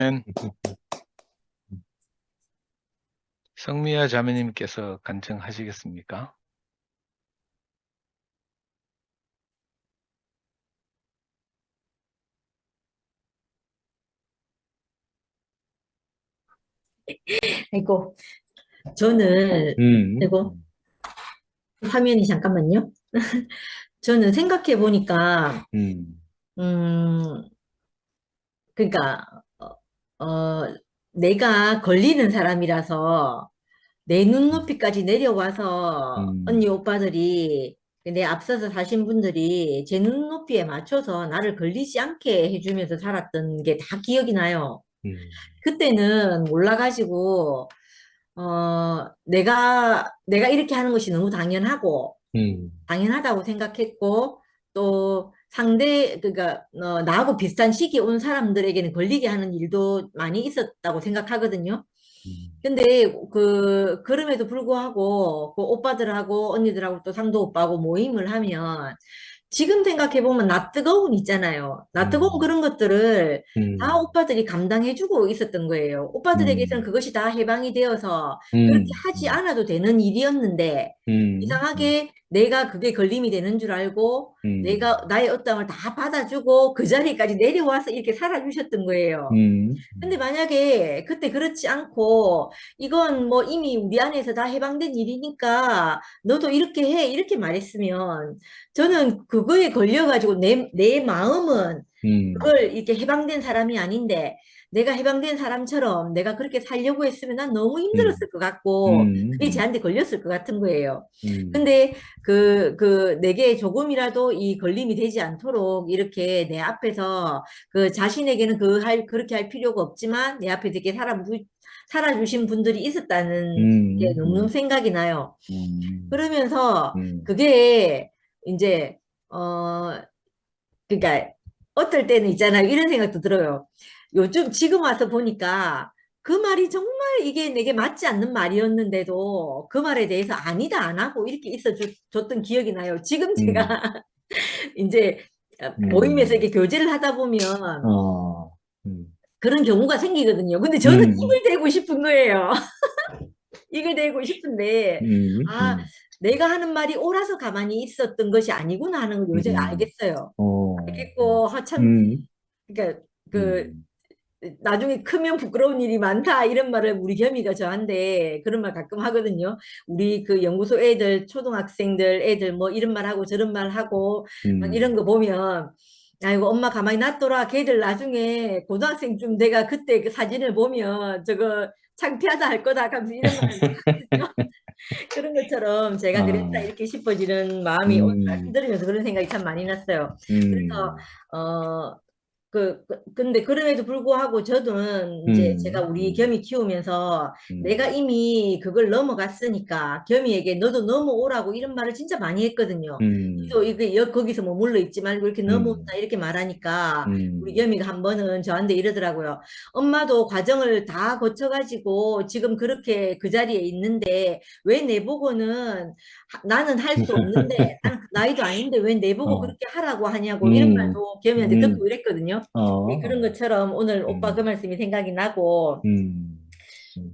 는 성미아 자매님께서 간청하시겠습니까? 아이고, 저는, 음, 아이고, 화면이 잠깐만요. 저는 생각해 보니까, 음, 음, 그러니까, 내가 걸리는 사람이라서 내 눈높이까지 내려와서 언니 음, 오빠들이 내 앞서서 사신 분들이 제 눈높이에 맞춰서 나를 걸리지 않게 해주면서 살았던 게 다 기억이 나요. 음, 그때는 몰라가지고, 내가 이렇게 하는 것이 너무 당연하고, 음, 당연하다고 생각했고, 또 그러니까, 나하고 비슷한 시기에 온 사람들에게는 걸리게 하는 일도 많이 있었다고 생각하거든요. 음, 근데 그럼에도 불구하고 그 오빠들하고 언니들하고 또 상도 오빠하고 모임을 하면 지금 생각해보면 나 뜨거운 있잖아요. 나 뜨거운 음, 그런 것들을 다 음, 오빠들이 감당해주고 있었던 거예요. 오빠들에게서는 음, 그것이 다 해방이 되어서 그렇게 음, 하지 음, 않아도 되는 일이었는데 음, 음, 이상하게 내가 그게 걸림이 되는 줄 알고 음, 내가 나의 어떠함을 다 받아주고 그 자리까지 내려와서 이렇게 살아주셨던 거예요. 음, 근데 만약에 그때 그렇지 않고 이건 뭐 이미 우리 안에서 다 해방된 일이니까 너도 이렇게 해 이렇게 말했으면 저는 그거에 걸려가지고 내 마음은 음, 그걸 이렇게 해방된 사람이 아닌데 내가 해방된 사람처럼 내가 그렇게 살려고 했으면 난 너무 음, 힘들었을 것 같고 그게 음, 쟤한테 걸렸을 것 같은 거예요. 음, 근데 내게 조금이라도 이 걸림이 되지 않도록 이렇게 내 앞에서 그 자신에게는 그렇게 할 필요가 없지만 내 앞에 이렇게 살아주신 분들이 있었다는 게 너무 음, 생각이 나요. 음, 그러면서 음, 그게 이제, 그러니까 어떨 때는 있잖아요. 이런 생각도 들어요. 요즘 지금 와서 보니까 그 말이 정말 이게 내게 맞지 않는 말이었는데도 그 말에 대해서 아니다 안 하고 이렇게 줬던 기억이 나요. 지금 제가 음, 이제 모임에서 음, 이렇게 교제를 하다 보면 어, 음, 그런 경우가 생기거든요. 근데 저는 음, 이걸 대고 싶은 거예요. 이걸 대고 싶은데, 아, 음, 내가 하는 말이 옳아서 가만히 있었던 것이 아니구나 하는 걸 요즘 음, 알겠어요. 어, 알겠고, 참, 음, 그러니까, 그, 음, 나중에 크면 부끄러운 일이 많다 이런 말을 우리 겸이가 저한테 그런 말 가끔 하거든요. 우리 그 연구소 애들 초등학생들 애들 뭐 이런 말 하고 저런 말 하고 막 이런 음. 거 보면 아이고 엄마 가만히 놔둬라 걔들 나중에 고등학생쯤 내가 그때 그 사진을 보면 저거 창피하다 할 거다 하면서 이런 말을 막 하거든요. 그런 것처럼 제가 그랬다 아, 이렇게 싶어지는 마음이 오늘 말씀 음, 들으면서 그런 생각이 참 많이 났어요. 그래서 음, 근데 그럼에도 불구하고 저는 이제 제가 음, 우리 음, 겸이 키우면서 내가 음, 이미 그걸 넘어갔으니까 겸이에게 너도 넘어오라고 이런 말을 진짜 많이 했거든요. 또 음, 이게 거기서 머물러 있지 말고 이렇게 넘어온다 음, 이렇게 말하니까 우리 음, 겸이가 한 번은 저한테 이러더라고요. 엄마도 과정을 다 거쳐가지고 지금 그렇게 그 자리에 있는데 왜 내보고는 나는 할 수 없는데 나는 그 나이도 아닌데 왜 내보고 어, 그렇게 하라고 하냐고 이런 음, 말도 겸이한테 듣고 음, 이랬거든요. 네, 그런 어, 것처럼 오늘 오빠 그 음, 말씀이 생각이 나고 음, 음,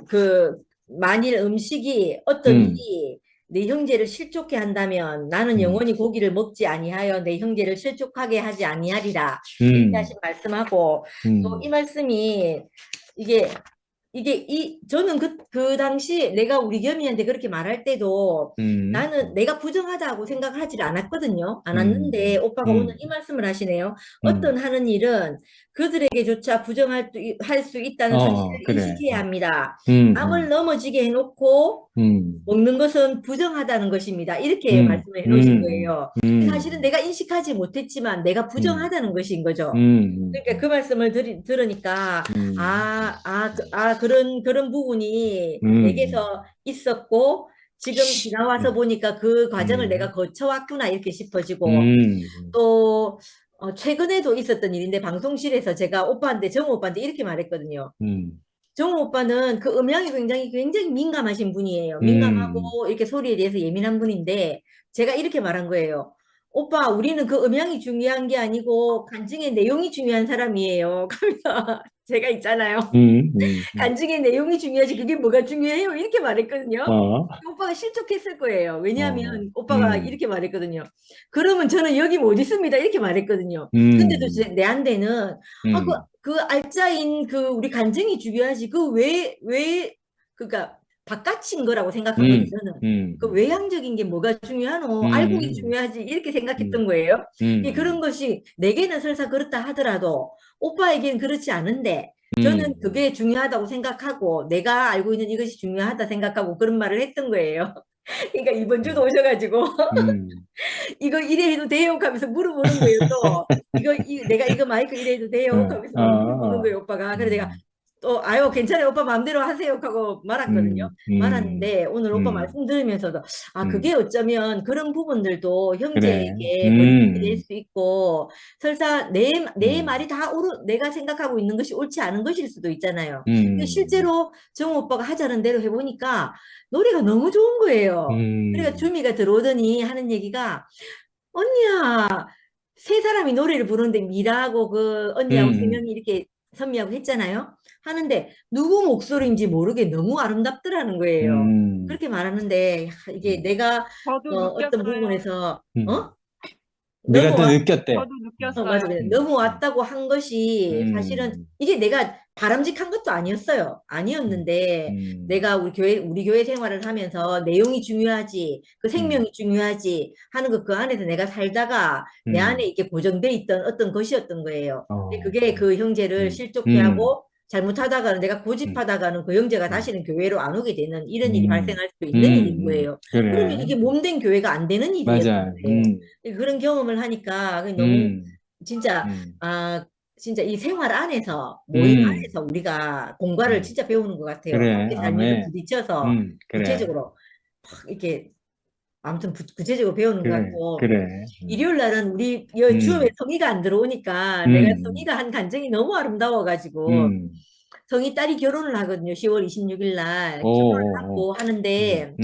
그, 만일 음식이 어떤 음, 일이 내 형제를 실족해 한다면 나는 음, 영원히 고기를 먹지 아니하여 내 형제를 실족하게 하지 아니하리라 이렇게 하신 음, 말씀하고 또 이 음, 말씀이 이게 저는 그 당시 내가 우리 겸이한테 그렇게 말할 때도 음, 나는 내가 부정하다고 생각하지 않았거든요. 않았는데 음, 오빠가 오늘 이 음, 말씀을 하시네요. 어떤 음, 하는 일은 그들에게조차 할 수 있다는 어, 사실을 그래, 인식해야 합니다. 음, 남을 넘어지게 해놓고 음, 먹는 것은 부정하다는 것입니다. 이렇게 음, 말씀을 해놓으신 음, 거예요. 사실은 음, 내가 인식하지 못했지만 내가 음, 부정하다는 것인 거죠. 그러니까 그 음, 말씀을 들으니까 음, 그런 부분이 음, 내게서 있었고 지금 지나와서 음, 보니까 그 과정을 내가 음, 거쳐왔구나 이렇게 싶어지고 음, 또 최근에도 있었던 일인데 방송실에서 제가 정우 오빠한테 이렇게 말했거든요. 음, 정우 오빠는 그 음향이 굉장히 민감하신 분이에요. 음, 민감하고 이렇게 소리에 대해서 예민한 분인데 제가 이렇게 말한 거예요. 오빠, 우리는 그 음향이 중요한 게 아니고 간증의 내용이 중요한 사람이에요. 그러면서 제가 있잖아요. 음, 음, 음. 간증의 내용이 중요하지 그게 뭐가 중요해요? 이렇게 말했거든요. 어, 오빠가 실족했을 거예요. 어, 왜냐하면 오빠가 이렇게 말했거든요. 그러면 저는 여기 못 있습니다. 이렇게 말했거든요. 근데도 음, 내한테는 아, 음, 그 알짜인 그 우리 간증이 중요하지. 그러니까 바깥인 거라고 생각한 거죠, 음, 저는. 음, 그 외향적인 게 뭐가 중요하노? 알고 게 음, 중요하지. 이렇게 생각했던 음, 거예요. 그런 음, 것이 내게는 설사 그렇다 하더라도 오빠에게는 그렇지 않은데 저는 음, 그게 중요하다고 생각하고 내가 알고 있는 이것이 중요하다 생각하고 그런 말을 했던 거예요. 그러니까 이번 주도 음, 오셔가지고 음, 이거 이래 해도 돼요? 하면서 물어보는 거예요. 또 내가 이거 마이크 이래 해도 돼요? 하면서 막 물어보는 어, 거예요, 오빠가. 그래서 내가 음, 또 아유 괜찮아요, 오빠 마음대로 하세요 하고 말았거든요. 말았는데 오늘 오빠 음, 말씀 들으면서도 아 그게 음, 어쩌면 그런 부분들도 그래, 형제에게 걸림이 될 수 있고 설사 내 말이 다 내가 생각하고 있는 것이 옳지 않은 것일 수도 있잖아요. 근데 음, 실제로 정우 오빠가 하자는 대로 해보니까 노래가 너무 좋은 거예요. 그러니까 음, 주미가 들어오더니 하는 얘기가 언니야 세 사람이 노래를 부르는데 미라하고 그 언니하고 세 음, 명이 이렇게 선미하고 했잖아요. 하는데 누구 목소리인지 모르게 너무 아름답더라는 거예요. 음, 그렇게 말하는데 야, 이게 음, 내가 저도 어떤 느꼈어요. 부분에서 음. 너무 네가 또 느꼈대. 저도 맞아. 느꼈어요. 그래. 너무 음, 왔다고 한 것이 사실은 음, 이게 내가 바람직한 것도 아니었어요. 음, 아니었는데 음, 내가 우리 교회 생활을 하면서 내용이 중요하지, 그 음, 생명이 중요하지 하는 것 그 안에서 내가 살다가 내 안에 음, 이렇게 고정돼 있던 어떤 것이었던 거예요. 근데 어, 그게 그 형제를 음, 실족해 음, 하고 잘못하다가는 내가 음, 고집하다가는 그 형제가 음, 다시는 교회로 안 오게 되는 이런 일이 발생할 수도 있는 일인 거예요. 그러면 그래. 이게 몸된 교회가 안 되는 일이었던 맞아. 거예요. 그런 경험을 하니까 너무 음, 진짜 음, 진짜 이 생활 안에서 모임 음, 안에서 우리가 공과를 음. 진짜 배우는 것 같아요. 그래. 함께 살면서 아멘. 부딪혀서 그래. 구체적으로 막 이렇게 아무튼 구체적으로 배우는 것 그래. 같고 그래. 일요일 날은 우리 주음에 음, 성의가 안 들어오니까 내가 음, 성의가 한 간증이 너무 아름다워가지고 음. 성의 딸이 결혼을 하거든요. 10월 26일 날 오, 결혼을 오, 오. 하고 하는데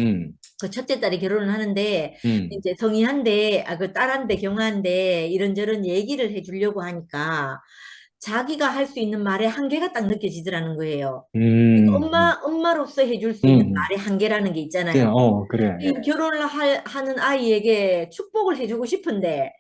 그 첫째 딸이 결혼을 하는데 음, 이제 성의한데 그 딸한테 경한데 이런저런 얘기를 해주려고 하니까 자기가 할 수 있는 말의 한계가 딱 느껴지더라는 거예요. 그러니까 음, 엄마로서 해줄 수 있는 음. 말의 한계라는 게 그래, 있잖아요. 그래. 이 결혼을 하는 아이에게 축복을 해주고 싶은데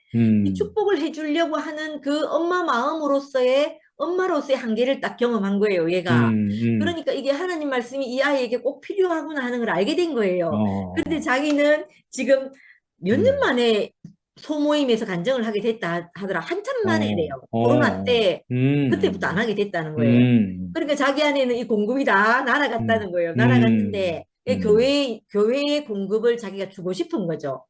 이 음, 축복을 해주려고 하는 그 엄마 마음으로서의 엄마로서의 한계를 딱 경험한 거예요, 얘가. 음, 그러니까 이게 하나님 말씀이 이 아이에게 꼭 필요하구나 하는 걸 알게 된 거예요. 근데 어, 자기는 지금 몇 년 음, 만에 소모임에서 간증을 하게 됐다 하더라. 한참 만에래요. 코로나 어, 때 그때부터 안 하게 됐다는 거예요. 음, 그러니까 자기 안에는 이 공급이 다 음, 날아갔다는 거예요. 음, 날아갔는데 이 교회의 공급을 자기가 주고 싶은 거죠.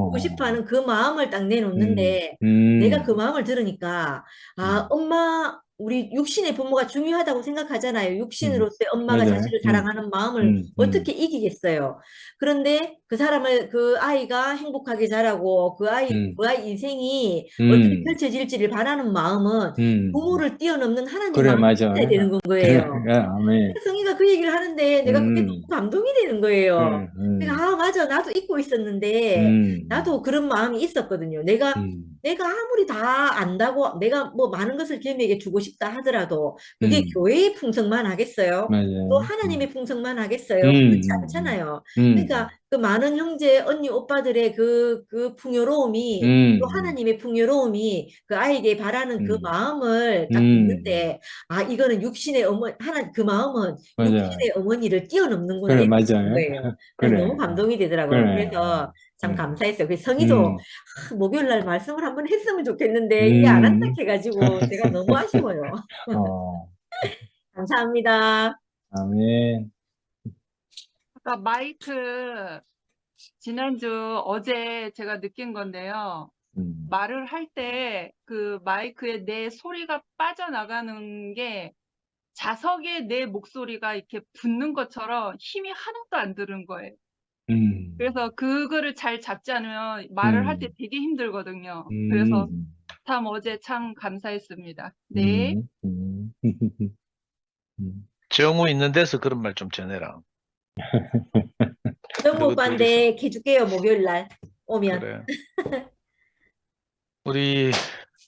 주고 싶어 어, 하는 그 마음을 딱 음, 내놓는데 내가 그 음, 마음을 들으니까 아, 음, 엄마 우리 육신의 부모가 중요하다고 생각하잖아요. 육신으로서의 엄마가 맞아. 자식을 사랑하는 마음을 음, 어떻게 이기겠어요? 그런데 그 아이가 행복하게 자라고 음, 그 아이 인생이 어떻게 음, 펼쳐질지를 바라는 마음은 음. 부모를 뛰어넘는 하나님 그래, 마음이 맞아. 있어야 되는 그래, 거예요. 아멘. 성희가 그 얘기를 하는데 내가 그게 너무 음, 감동이 되는 거예요. 그래, 내가 아 맞아 나도 잊고 있었는데 음, 나도 그런 마음이 있었거든요. 내가 아무리 다 안다고 내가 뭐 많은 것을 걔에게 주고 싶다 하더라도 그게 음, 교회의 풍성만 하겠어요? 맞아. 또 하나님의 풍성만 하겠어요? 그렇지 음, 않잖아요. 그러니까 음, 그 많은 형제, 언니, 오빠들의 그 풍요로움이 또 음, 하나님의 풍요로움이 그 아이에게 바라는 그 음, 마음을 딱 음, 듣는데 아 이거는 육신의 그 마음은 맞아. 육신의 어머니를 뛰어넘는구나 그래, 이렇게 맞아. 된 거예요. 그래서 너무 그래, 감동이 되더라고요. 그래, 그래서 참 음, 감사했어요. 그래서 성희도 음, 목요일 날 말씀을 한번 했으면 좋겠는데 이게 안 한다 음, 해가지고 제가 너무 아쉬워요. 어, 감사합니다. 아멘. 아까 마이크 지난주 어제 제가 느낀 건데요. 음, 말을 할 때 그 마이크에 내 소리가 빠져나가는 게 자석에 내 목소리가 이렇게 붙는 것처럼 힘이 하나도 안 드는 거예요. 음, 그래서 그거를 잘 잡지 않으면 말을 할 때 음, 되게 힘들거든요. 그래서 음, 참 어제 참 감사했습니다. 네. 음, 음. 정우 있는 데서 그런 말 좀 전해라. 정우 너희 둘이서. 오빠인데 해줄게요. 목요일 날 오면. 그래. 우리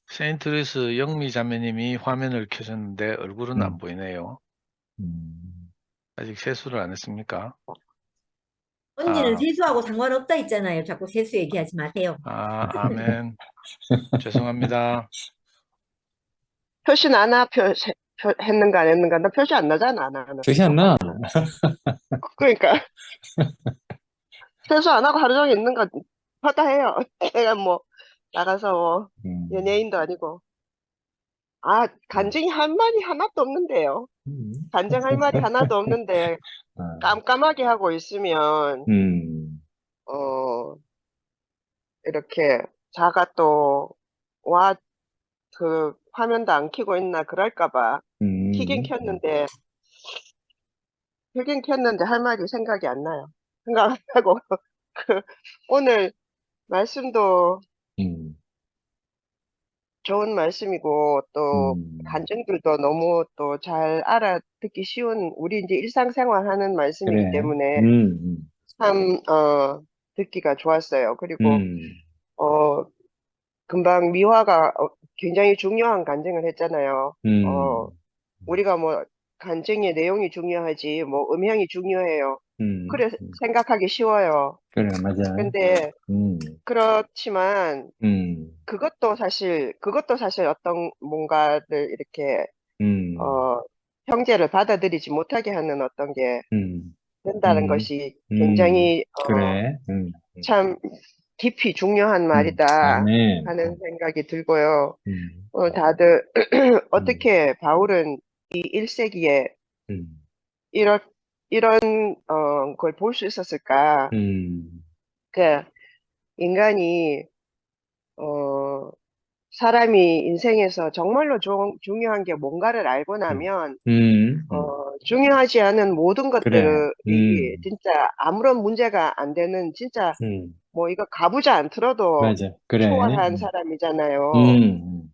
세인트루이스 영미 자매님이 화면을 켜셨는데 얼굴은 안 음, 보이네요. 음. 아직 세수를 안 했습니까? 언니는 아, 세수하고 상관없다 했잖아요. 자꾸 세수 얘기하지 마세요. 아멘. 죄송합니다. 표시 나나? 했는가 안 했는가? 나 표시 안 나잖아, 나는. 표시 안 나? 그러니까 세수 안 하고 하루 종일 있는 거 하다 해요. 내가 뭐 나가서 뭐 음, 연예인도 아니고. 아, 간증이 할 말이 하나도 없는데요. 음, 간증할 말이 하나도 없는데 아, 깜깜하게 하고 있으면 음, 어 이렇게 자가 또 와, 그 화면도 안 켜고 있나 그럴까 봐 키긴 음, 켰는데 할 말이 생각이 안 나요. 생각 안 나고 그 오늘 말씀도 음, 좋은 말씀이고 또 음. 간증들도 너무 또 잘 알아듣기 쉬운 우리 이제 일상생활 하는 말씀이기 그래. 때문에 참 듣기가 좋았어요. 그리고 음, 어 금방 미화가 굉장히 중요한 간증을 했잖아요. 음, 우리가 뭐 간증의 내용이 중요하지 뭐 음향이 중요해요. 음, 그래 생각하기 쉬워요. 그래, 맞아. 근데 음, 그렇지만 음, 그것도 사실 어떤 뭔가를 이렇게 음, 어, 형제를 받아들이지 못하게 하는 어떤 게 음, 된다는 음, 것이 굉장히 그래. 참 깊이 중요한 말이다 아멘. 하는 생각이 들고요. 음, 다들 음, 어떻게 바울은 이 1세기에 음, 이런 이런 걸 볼 수 있었을까? 음, 그 인간이 어, 사람이 인생에서 정말로 중요한 게 뭔가를 알고 음, 나면 음, 중요하지 않은 모든 그래. 것들이 진짜 아무런 문제가 안 되는 진짜 음, 뭐 이거 가부좌 안 틀어도 맞아. 그래. 초월한 사람이잖아요. 음,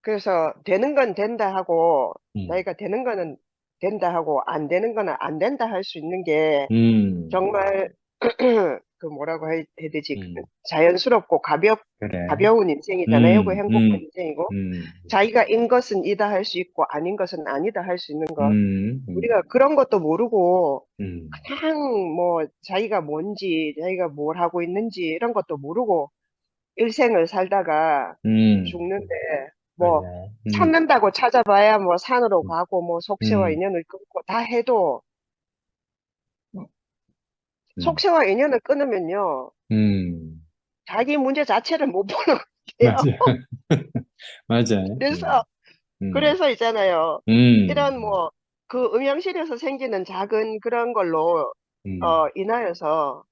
그래서 되는 건 된다 하고 음, 자기가 되는 거는 된다 하고 안 되는 거는 안 된다 할 수 있는 게 음, 정말 그 뭐라고 해야 되지? 그 음, 자연스럽고 그래. 가벼운 인생이잖아요. 그 행복한 음, 인생이고 음, 자기가 인 것은 이다 할 수 있고 아닌 것은 아니다 할 수 있는 것. 음, 음, 우리가 그런 것도 모르고 음, 그냥 뭐 자기가 뭔지 자기가 뭘 하고 있는지 이런 것도 모르고 일생을 살다가 음, 죽는데 뭐 맞아. 찾는다고 찾아봐야 뭐 산으로 음, 가고 뭐 속세와 음, 인연을 끊고 다 해도 음, 속세와 인연을 끊으면요 음, 자기 문제 자체를 못 보는 거예요. 맞아. 맞아. 그래서 음, 그래서 있잖아요. 음, 이런 뭐 그 음양실에서 생기는 작은 그런 걸로 음, 인하여서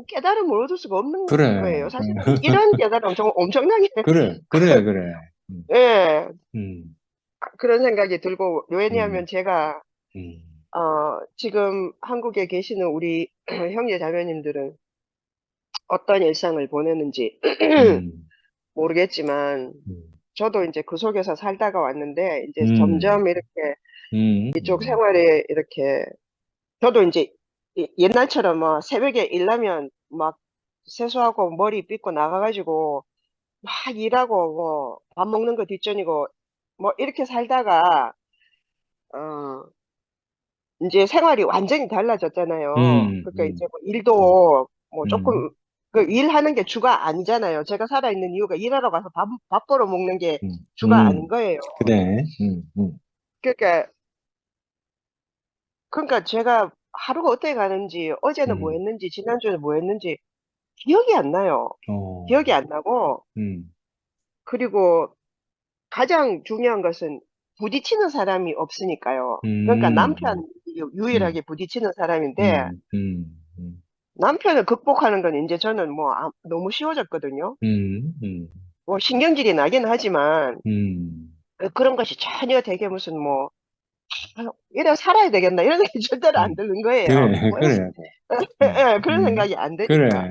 깨달음을 얻을 수가 없는 그래. 거예요. 사실은 이런 깨달음 엄청나게 그래, 그래, 그래. 예, 음, 그런 생각이 들고 음, 왜냐하면 제가 음, 지금 한국에 계시는 우리 형제 자매님들은 어떤 일상을 보내는지 음, 모르겠지만 음, 저도 이제 그 속에서 살다가 왔는데 이제 음, 점점 이렇게 음, 이쪽 생활에 이렇게 저도 이제 옛날처럼 뭐 새벽에 일나면 막 세수하고 머리 빗고 나가가지고 막 일하고 뭐 밥 먹는 거 뒷전이고 뭐 이렇게 살다가 어 이제 생활이 완전히 달라졌잖아요. 음, 그러니까 음, 이제 뭐 일도 뭐 음, 조금 그 일하는 게 주가 아니잖아요. 제가 살아있는 이유가 일하러 가서 밥 벌어 먹는 게 주가 아닌 거예요. 그래. 그러니까 제가 하루가 어떻게 가는지 어제는 뭐 음, 했는지 지난주에는 뭐 했는지 기억이 안 나요. 어, 기억이 안 나고 음, 그리고 가장 중요한 것은 부딪히는 사람이 없으니까요. 그러니까 음, 남편이 음, 유일하게 부딪히는 사람인데 음, 음, 음, 남편을 극복하는 건 이제 저는 뭐 너무 쉬워졌거든요. 음, 뭐 신경질이 나긴 하지만 음, 그런 것이 전혀 되게 무슨 뭐 이래 살아야 되겠나 이런 생각이 절대로 안 음. 드는 거예요. 그래, 뭐 그래. 그런 생각이 안 그래. 드니까.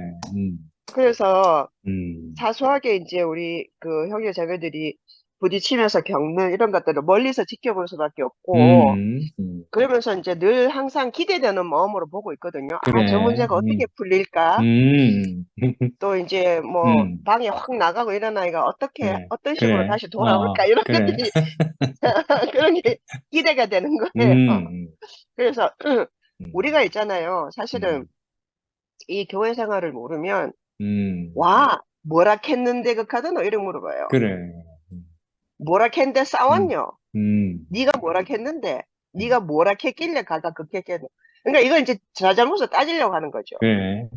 그래서 음, 사소하게 이제 우리 그 형제 자매들이 부딪히면서 겪는 이런 것들을 멀리서 지켜볼 수밖에 없고, 그러면서 이제 늘 항상 기대되는 마음으로 보고 있거든요. 아, 저 그래. 문제가 어떻게 풀릴까? 음. 또 이제 뭐 음. 방에 확 나가고 이런 아이가 어떻게, 그래. 어떤 식으로 그래. 다시 돌아올까? 이런 그래. 것들이, 그런 게 기대가 되는 거예요. 음. 그래서 음. 우리가 있잖아요. 사실은 음. 이 교회 생활을 모르면, 음. 와, 뭐라 했는데 그 카드노? 이렇게 물어봐요. 그래. 뭐라 했는데 음. 싸웠뇨? 음. 네가 뭐라 했는데? 네가 뭐라 했길래 가가 그렇게 했겠노? 그러니까 이거 이제 자잘못을 따지려고 하는 거죠. 그래.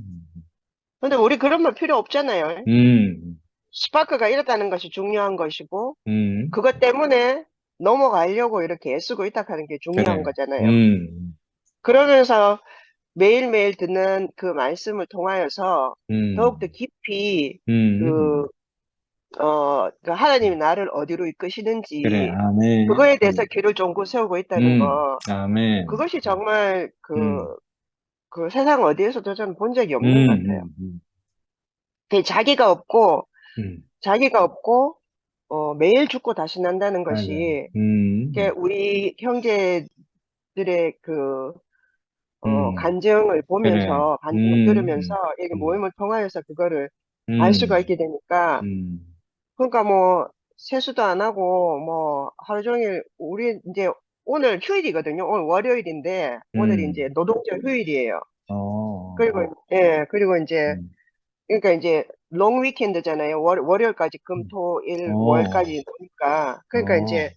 근데 우리 그런 말 필요 없잖아요. 음. 스파크가 이렇다는 것이 중요한 것이고, 음. 그것 때문에 넘어가려고 이렇게 애쓰고 있다 하는 게 중요한 그래. 거잖아요. 음. 그러면서 매일매일 듣는 그 말씀을 통하여서 더욱더 음. 깊이 음. 그 하나님이 나를 어디로 그래. 이끄시는지, 아멘. 그거에 대해서 귀를 쫑긋 세우고 있다는 거, 아멘. 그것이 정말 음. 그 세상 어디에서도 저는 본 적이 없는 것 같아요. 음. 그 음. 자기가 없고, 매일 죽고 다시 난다는 맞아. 것이, 이게 우리 형제들의 그, 음. 간증을 그래. 보면서, 간증을 들으면서, 이게 음. 모임을 통하여서 그거를 알 수가 음. 있게 되니까, 음. 그러니까 뭐, 세수도 안 하고, 뭐, 하루 종일, 우리 이제 오늘 휴일이거든요. 오늘 월요일인데, 오늘이 이제 음. 노동절 휴일이에요. 어. 그리고, 예, 그리고 이제, 음. 그러니까 이제, 롱 위켄드잖아요. 월요일까지, 금, 음. 토, 일, 어. 월까지 노니까. 그러니까 이제, 어.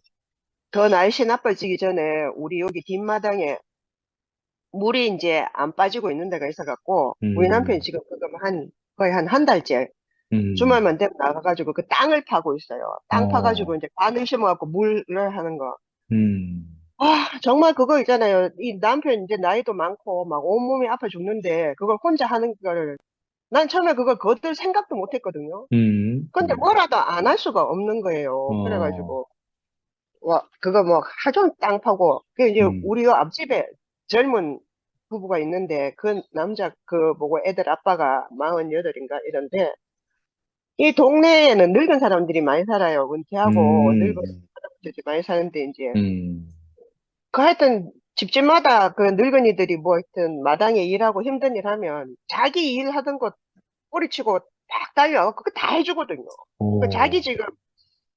더 날씨 나빠지기 전에, 우리 여기 뒷마당에 물이 이제 안 빠지고 있는 데가 있어갖고, 우리 남편이 음. 지금 거의 한 달째, 음. 주말만 되면 나가가지고 그 땅을 파고 있어요. 땅 파가지고 어. 이제 바늘 심어갖고 물을 하는 거. 음. 아, 정말 그거 있잖아요. 이 남편 이제 나이도 많고 막 온몸이 아파 죽는데 그걸 혼자 하는 거를 난 처음에 그걸 거들 생각도 못 했거든요. 근데 뭐라도 안 할 수가 없는 거예요. 어. 그래가지고 와, 그거 뭐 하종 땅 파고 그 이제 음. 우리 요 앞집에 젊은 부부가 있는데 그 남자 그 보고 애들 아빠가 48인가 이런데 이 동네에는 늙은 사람들이 많이 살아요. 은퇴하고 늙은 음. 사람들이 많이 사는데 이제 음. 그 하여튼 집집마다 그 늙은이들이 뭐 하여튼 마당에 일하고 힘든 일 하면 자기 일 하던 거 꼬리치고 딱 달려 그거 다 해주거든요. 그 오.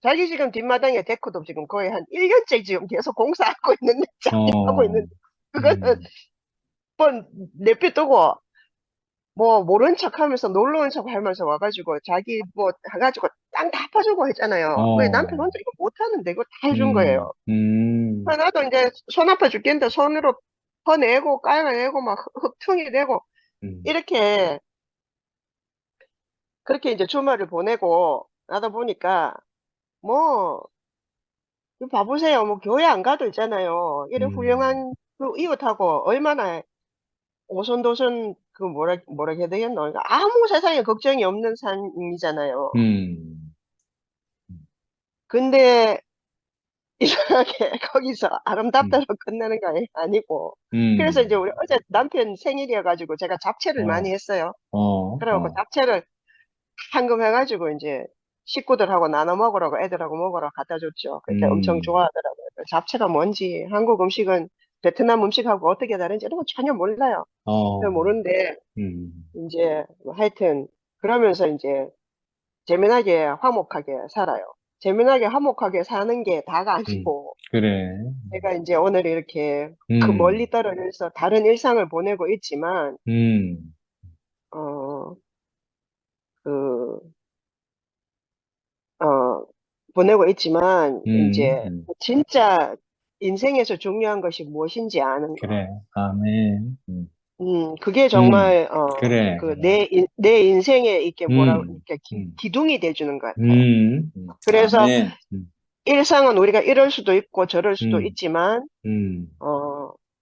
자기 지금 뒷마당에 데크도 지금 거의 한 1년째 지금 계속 공사하고 있는데 자기 하고 어. 있는데 그거는 뭐 내비두고 뭐 모른 척 하면서 놀러 온 척 하면서 와가지고 자기 뭐 해가지고 땅 다 파주고 했잖아요. 왜 남편 어. 혼자 이거 못하는데 이거 다 해준 음. 거예요. 음. 나도 이제 손 아파 죽겠는데 손으로 퍼내고 깔아내고 막 흙퉁이 되고 음. 이렇게 그렇게 이제 주말을 보내고 나다 보니까 뭐 이거 봐보세요. 뭐 교회 안 가도 있잖아요. 이런 음. 훌륭한 그 이웃하고 얼마나 오손도손 그 뭐라 해야 되겠노? 그러니까 아무 세상에 걱정이 없는 삶이잖아요. 음. 근데 이상하게 거기서 음. 아름답다로 끝나는 거 아니고. 그래서 이제 음. 우리 어제 남편 생일이어가지고 제가 잡채를 많이 어. 했어요. 어. 그래갖고 어. 잡채를 한금해가지고 이제 식구들하고 나눠 먹으라고 애들하고 먹으러 갖다 줬죠. 그때 엄청 음. 좋아하더라고요. 잡채가 뭔지 한국 음식은 베트남 음식하고 어떻게 다른지 이런 거 전혀 몰라요. 잘 어. 모르는데 음. 이제 뭐 하여튼 그러면서 이제 재미나게 화목하게 살아요. 재미나게 화목하게 사는 게 다가 음. 아니고 그래. 제가 이제 오늘 이렇게 그 음. 멀리 떨어져서 다른 일상을 보내고 있지만 음. 어, 그, 어, 보내고 있지만 이제 음. 진짜 인생에서 중요한 것이 무엇인지 아는 거. 그래. 아멘. 그게 음. 정말 그래. 그 그래. 내 인생에 이렇게 뭐라 음. 이렇게 음. 기둥이 돼주는 것 같아요. 그래서 아멘. 일상은 우리가 이럴 수도 있고 저럴 수도 음. 있지만 음.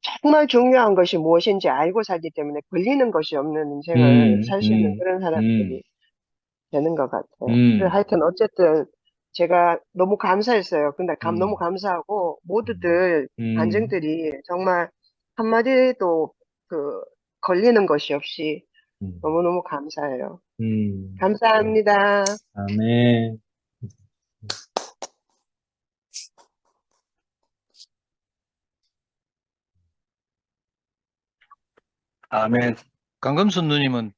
정말 중요한 것이 무엇인지 알고 살기 때문에 걸리는 것이 없는 인생을 음. 살 수 있는 음. 그런 사람들이 음. 되는 것 같아요. 그래서 음. 하여튼 어쨌든 제가 너무 감사했어요. 근데 너무 음. 감사하고 음. 모두들 음. 간증들이 정말 한마디도 그 걸리는 것이 없이 음. 너무너무 감사해요. 음. 감사합니다. 아멘. 아멘. 강금순 누님은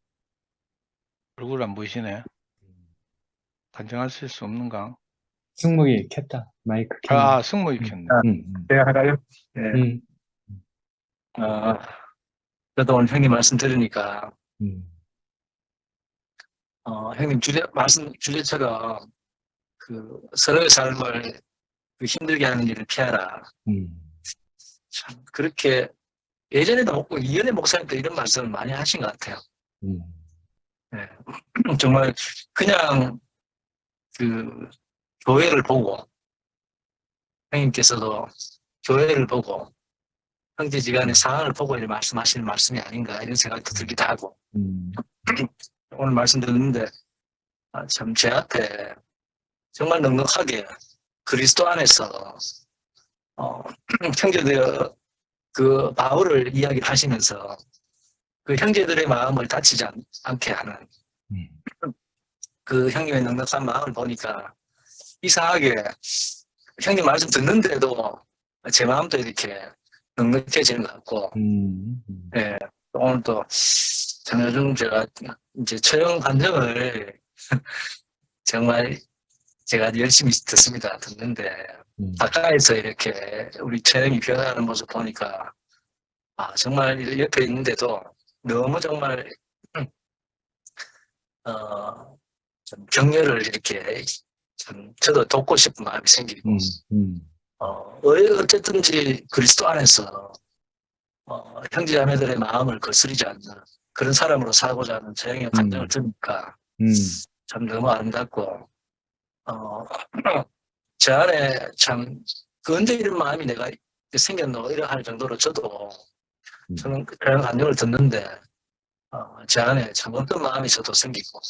얼굴 안 보이시네. 간증하실 수 없는가? 승목이 켰다. 마이크 아, 켰네. 승모 익혔네. 아, 음, 제가 할까요? 예. 음, 어, 저도 오늘 형님 말씀 들으니까, 음, 형님 주제처럼 서로의 삶을 힘들게 하는 일을 피하라. 음, 참, 그렇게, 예전에도 이현애 목사님도 이런 말씀을 많이 하신 것 같아요. 음, 예. 정말, 그냥, 교회를 보고, 형님께서도 교회를 보고, 형제지간의 상황을 보고 이렇게 말씀하시는 말씀이 아닌가, 이런 생각도 들기도 하고, 음, 오늘 말씀 듣는데, 참, 제 앞에 정말 넉넉하게 그리스도 안에서, 형제들, 바울을 이야기를 하시면서 그 형제들의 마음을 다치지 않게 하는 음, 그 형님의 넉넉한 마음을 보니까 이상하게 형님 말씀 듣는데도 제 마음도 이렇게 넉넉해지는 것 같고, 예, 오늘 또, 참 요즘 제가 이제 처형 간증을 정말 제가 열심히 듣습니다. 듣는데, 가까이서 이렇게 우리 처형이 변화하는 모습 보니까, 정말 옆에 있는데도 너무 정말, 좀 격려를 이렇게 참 저도 돕고 싶은 마음이 생기고, 어쨌든지 그리스도 안에서, 형제자매들의 마음을 거스르지 않는 그런 사람으로 살고자 하는 처형의 간증을 들으니까 참 너무 아름답고, 제 안에 참, 언제 이런 마음이 내가 생겼노, 이러 할 정도로 저도 저는 그런 감정을 듣는데, 제 안에 참 어떤 마음이 저도 생기고,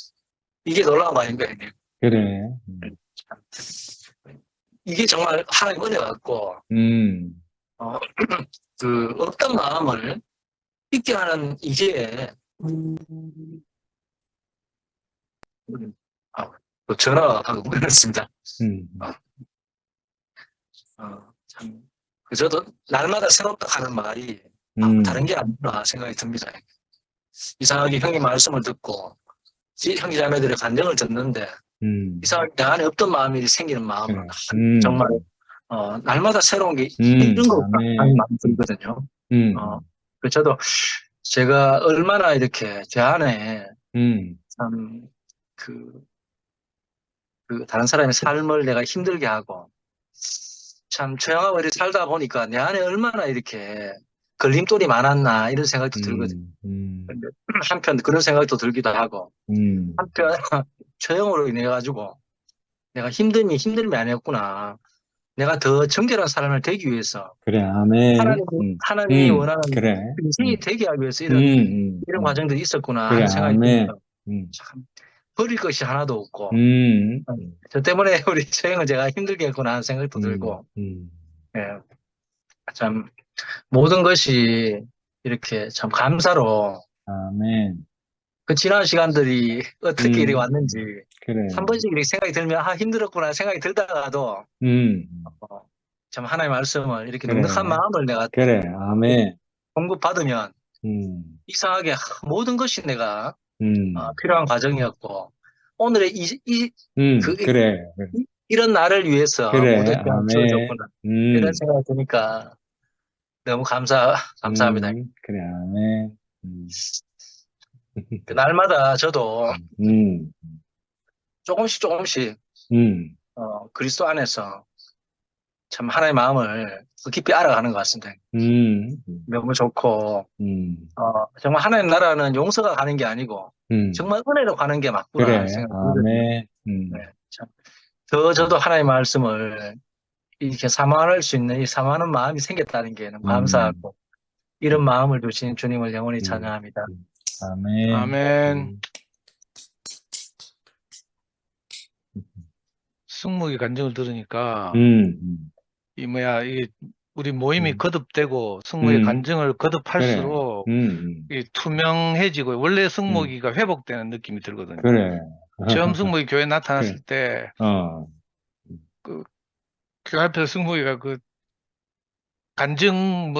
이게 놀라운 거 아닌가, 형님? 그래. 참, 이게 정말 하나님 은혜 같고, 어떤 마음을 있게 하는 이게, 또 전화하고 끊었습니다. 참, 저도 날마다 새롭다 하는 말이 다른 게 아니구나 생각이 듭니다. 이상하게 형님 말씀을 듣고, 형제 자매들의 간증을 듣는데, 이상하게 내 안에 없던 마음이 생기는 마음은 정말, 날마다 새로운 게 있는 것 같다는 마음이 들거든요. 그래서 저도 제가 얼마나 이렇게 제 안에 참, 다른 사람의 삶을 내가 힘들게 하고, 참, 처형하고 이렇게 살다 보니까 내 안에 얼마나 이렇게 걸림돌이 많았나, 이런 생각도 들거든요. 근데 한편 그런 생각도 들기도 하고, 한편 처형으로 인해가지고 내가 힘듦이 아니었구나. 내가 더 정결한 사람을 되기 위해서, 그래, 아멘. 하나님이 원하는 그래. 인생이 되게 하기 위해서 이런 과정들이 있었구나 그래, 하는 생각이 아멘. 듭니다. 참, 버릴 것이 하나도 없고, 음, 저 때문에 우리 처형을 제가 힘들게 했구나 하는 생각도 들고, 예, 참, 모든 것이 이렇게 참 감사로, 아멘. 그 지난 시간들이 어떻게 이렇게 왔는지, 그래. 한 번씩 이렇게 생각이 들면, 힘들었구나 생각이 들다가도, 참 하나님의 말씀을 이렇게 그래. 넉넉한 마음을 내가 그래, 아멘. 공급받으면, 이상하게 모든 것이 내가 필요한 과정이었고, 오늘의 그래. 이런 날을 위해서 그래, 모든 게 아멘. 주어졌구나. 이런 생각이 드니까 너무 감사합니다. 그래, 아멘. 날마다 저도 조금씩 음, 그리스도 안에서 참 하나님의 마음을 더 깊이 알아가는 것 같습니다. 너무 좋고, 정말 하나님 나라는 용서가 가는 게 아니고, 정말 은혜로 가는 게 맞구나 그래, 하는 생각이 들거든요. 아멘. 네, 참. 저도 하나님의 말씀을 이렇게 사모할 수 있는 이 사모하는 마음이 생겼다는 게 너무 감사하고, 이런 마음을 주신 주님을 영원히 찬양합니다. 아멘. 아멘. 승목이 간증을 들으니까 이게 우리 모임이 거듭되고 승목의 간증을 거듭할수록 이 투명해지고 원래 승목이가 회복되는 느낌이 들거든요. 그래. 처음 승목이 교회 나타났을 그래. 때 교회 앞에서 승목이가 간증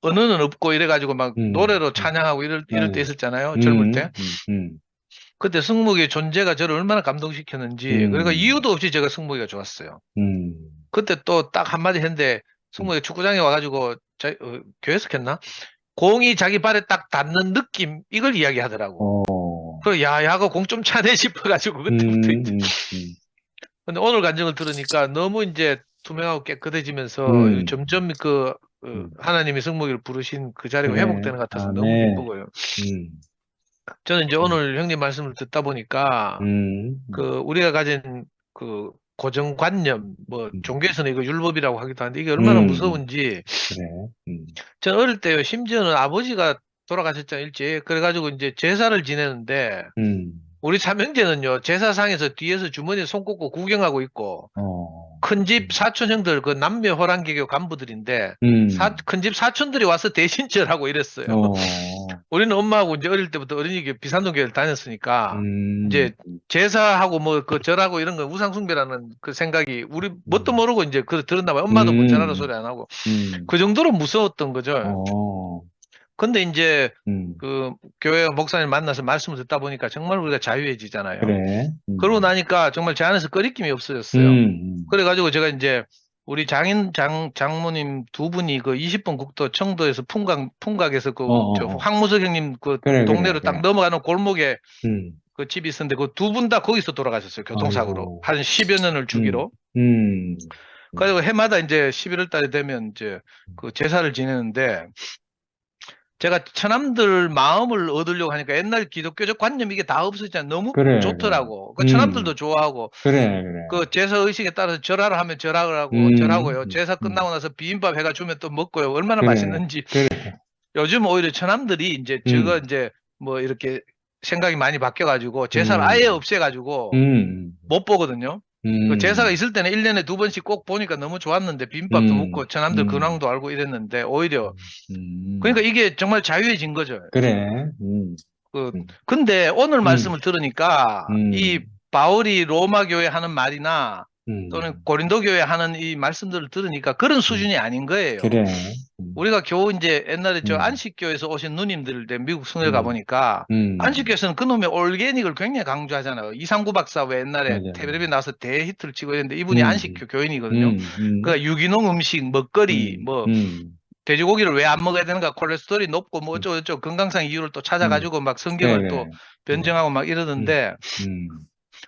언어는 없고 이래가지고 막 노래로 찬양하고 이럴 때 있었잖아요. 젊을 때. 그때 승목의 존재가 저를 얼마나 감동시켰는지. 그러니까 이유도 없이 제가 승목이가 좋았어요. 그때 또 딱 한마디 했는데 승목이 축구장에 와가지고 교회에서 했나? 공이 자기 발에 딱 닿는 느낌 이걸 이야기하더라고. 그래 야가 공 좀 차네 싶어가지고 그때부터 이제. 근데 오늘 간증을 들으니까 너무 이제 투명하고 깨끗해지면서 점점 하나님이 승목이를 부르신 그 자리가 그래. 회복되는 것 같아서 너무 아멘. 기쁘고요. 저는 이제 오늘 형님 말씀을 듣다 보니까 우리가 가진 그 고정관념, 종교에서는 이거 율법이라고 하기도 하는데 이게 얼마나 무서운지. 그래. 저는 어릴 때요, 심지어는 아버지가 돌아가셨잖아요, 일찍. 그래가지고 이제 제사를 지내는데, 우리 삼형제는요, 제사상에서 뒤에서 주머니에 손 꽂고 구경하고 있고, 큰 집 사촌 형들, 그 남녀 호랑개교 간부들인데, 큰 집 사촌들이 와서 대신 절하고 이랬어요. 우리는 엄마하고 이제 어릴 때부터 어린이교 비산동 교회를 다녔으니까, 이제 제사하고 그 절하고 이런 건 우상숭배라는 그 생각이 우리 뭣도 모르고 이제 들었나 봐요. 엄마도 뭐 절하라 소리 안 하고. 그 정도로 무서웠던 거죠. 근데 이제 그 교회 목사님 만나서 말씀을 듣다 보니까 정말 우리가 자유해지잖아요. 그래. 그러고 나니까 정말 제 안에서 꺼리낌이 없어졌어요. 그래가지고 제가 이제 우리 장모님 두 분이 그 20번 국도 청도에서 풍각에서 저 황무석 형님 그 그래, 동네로 그래. 딱 넘어가는 골목에 그 집이 있었는데 그 두 분 다 거기서 돌아가셨어요. 교통사고로. 아이고. 한 10여 년을 주기로. 그래서 해마다 이제 11월 달에 되면 이제 그 제사를 지내는데 제가 처남들 마음을 얻으려고 하니까 옛날 기독교적 관념 이게 다 없어지잖아요. 너무 그래, 좋더라고. 그래. 그 처남들도 좋아하고 그래. 그 제사 의식에 따라서 절하라 하면 절하라고 절하고요. 제사 끝나고 나서 비빔밥 해가 주면 또 먹고요. 얼마나 그래. 맛있는지. 그래. 요즘 오히려 처남들이 이제 저거 이제 뭐 이렇게 생각이 많이 바뀌어가지고 제사를 아예 없애가지고 못 보거든요. 그 제사가 있을 때는 1년에 2번씩 꼭 보니까 너무 좋았는데 비빔밥도 먹고 처남들 근황도 알고 이랬는데 오히려 그러니까 이게 정말 자유해진 거죠. 그래. 근데 오늘 말씀을 들으니까 이 바울이 로마 교회 하는 말이나 또는 고린도 교회 하는 이 말씀들을 들으니까 그런 수준이 아닌 거예요. 그래. 우리가 겨우 이제 옛날에 저 안식교에서 오신 누님들 미국 순회 가보니까 안식교에서는 그놈의 올게닉을 굉장히 강조하잖아요. 이상구 박사 왜 옛날에 맞아요. 텔레비에 나와서 대히트를 치고 있는데 이분이 안식교 교인이거든요. 그러니까 유기농 음식, 먹거리, 뭐 돼지고기를 왜 안 먹어야 되는가, 콜레스테롤이 높고 뭐 어쩌고 건강상 이유를 또 찾아가지고 막 성경을 그래. 또 변증하고 막 이러던데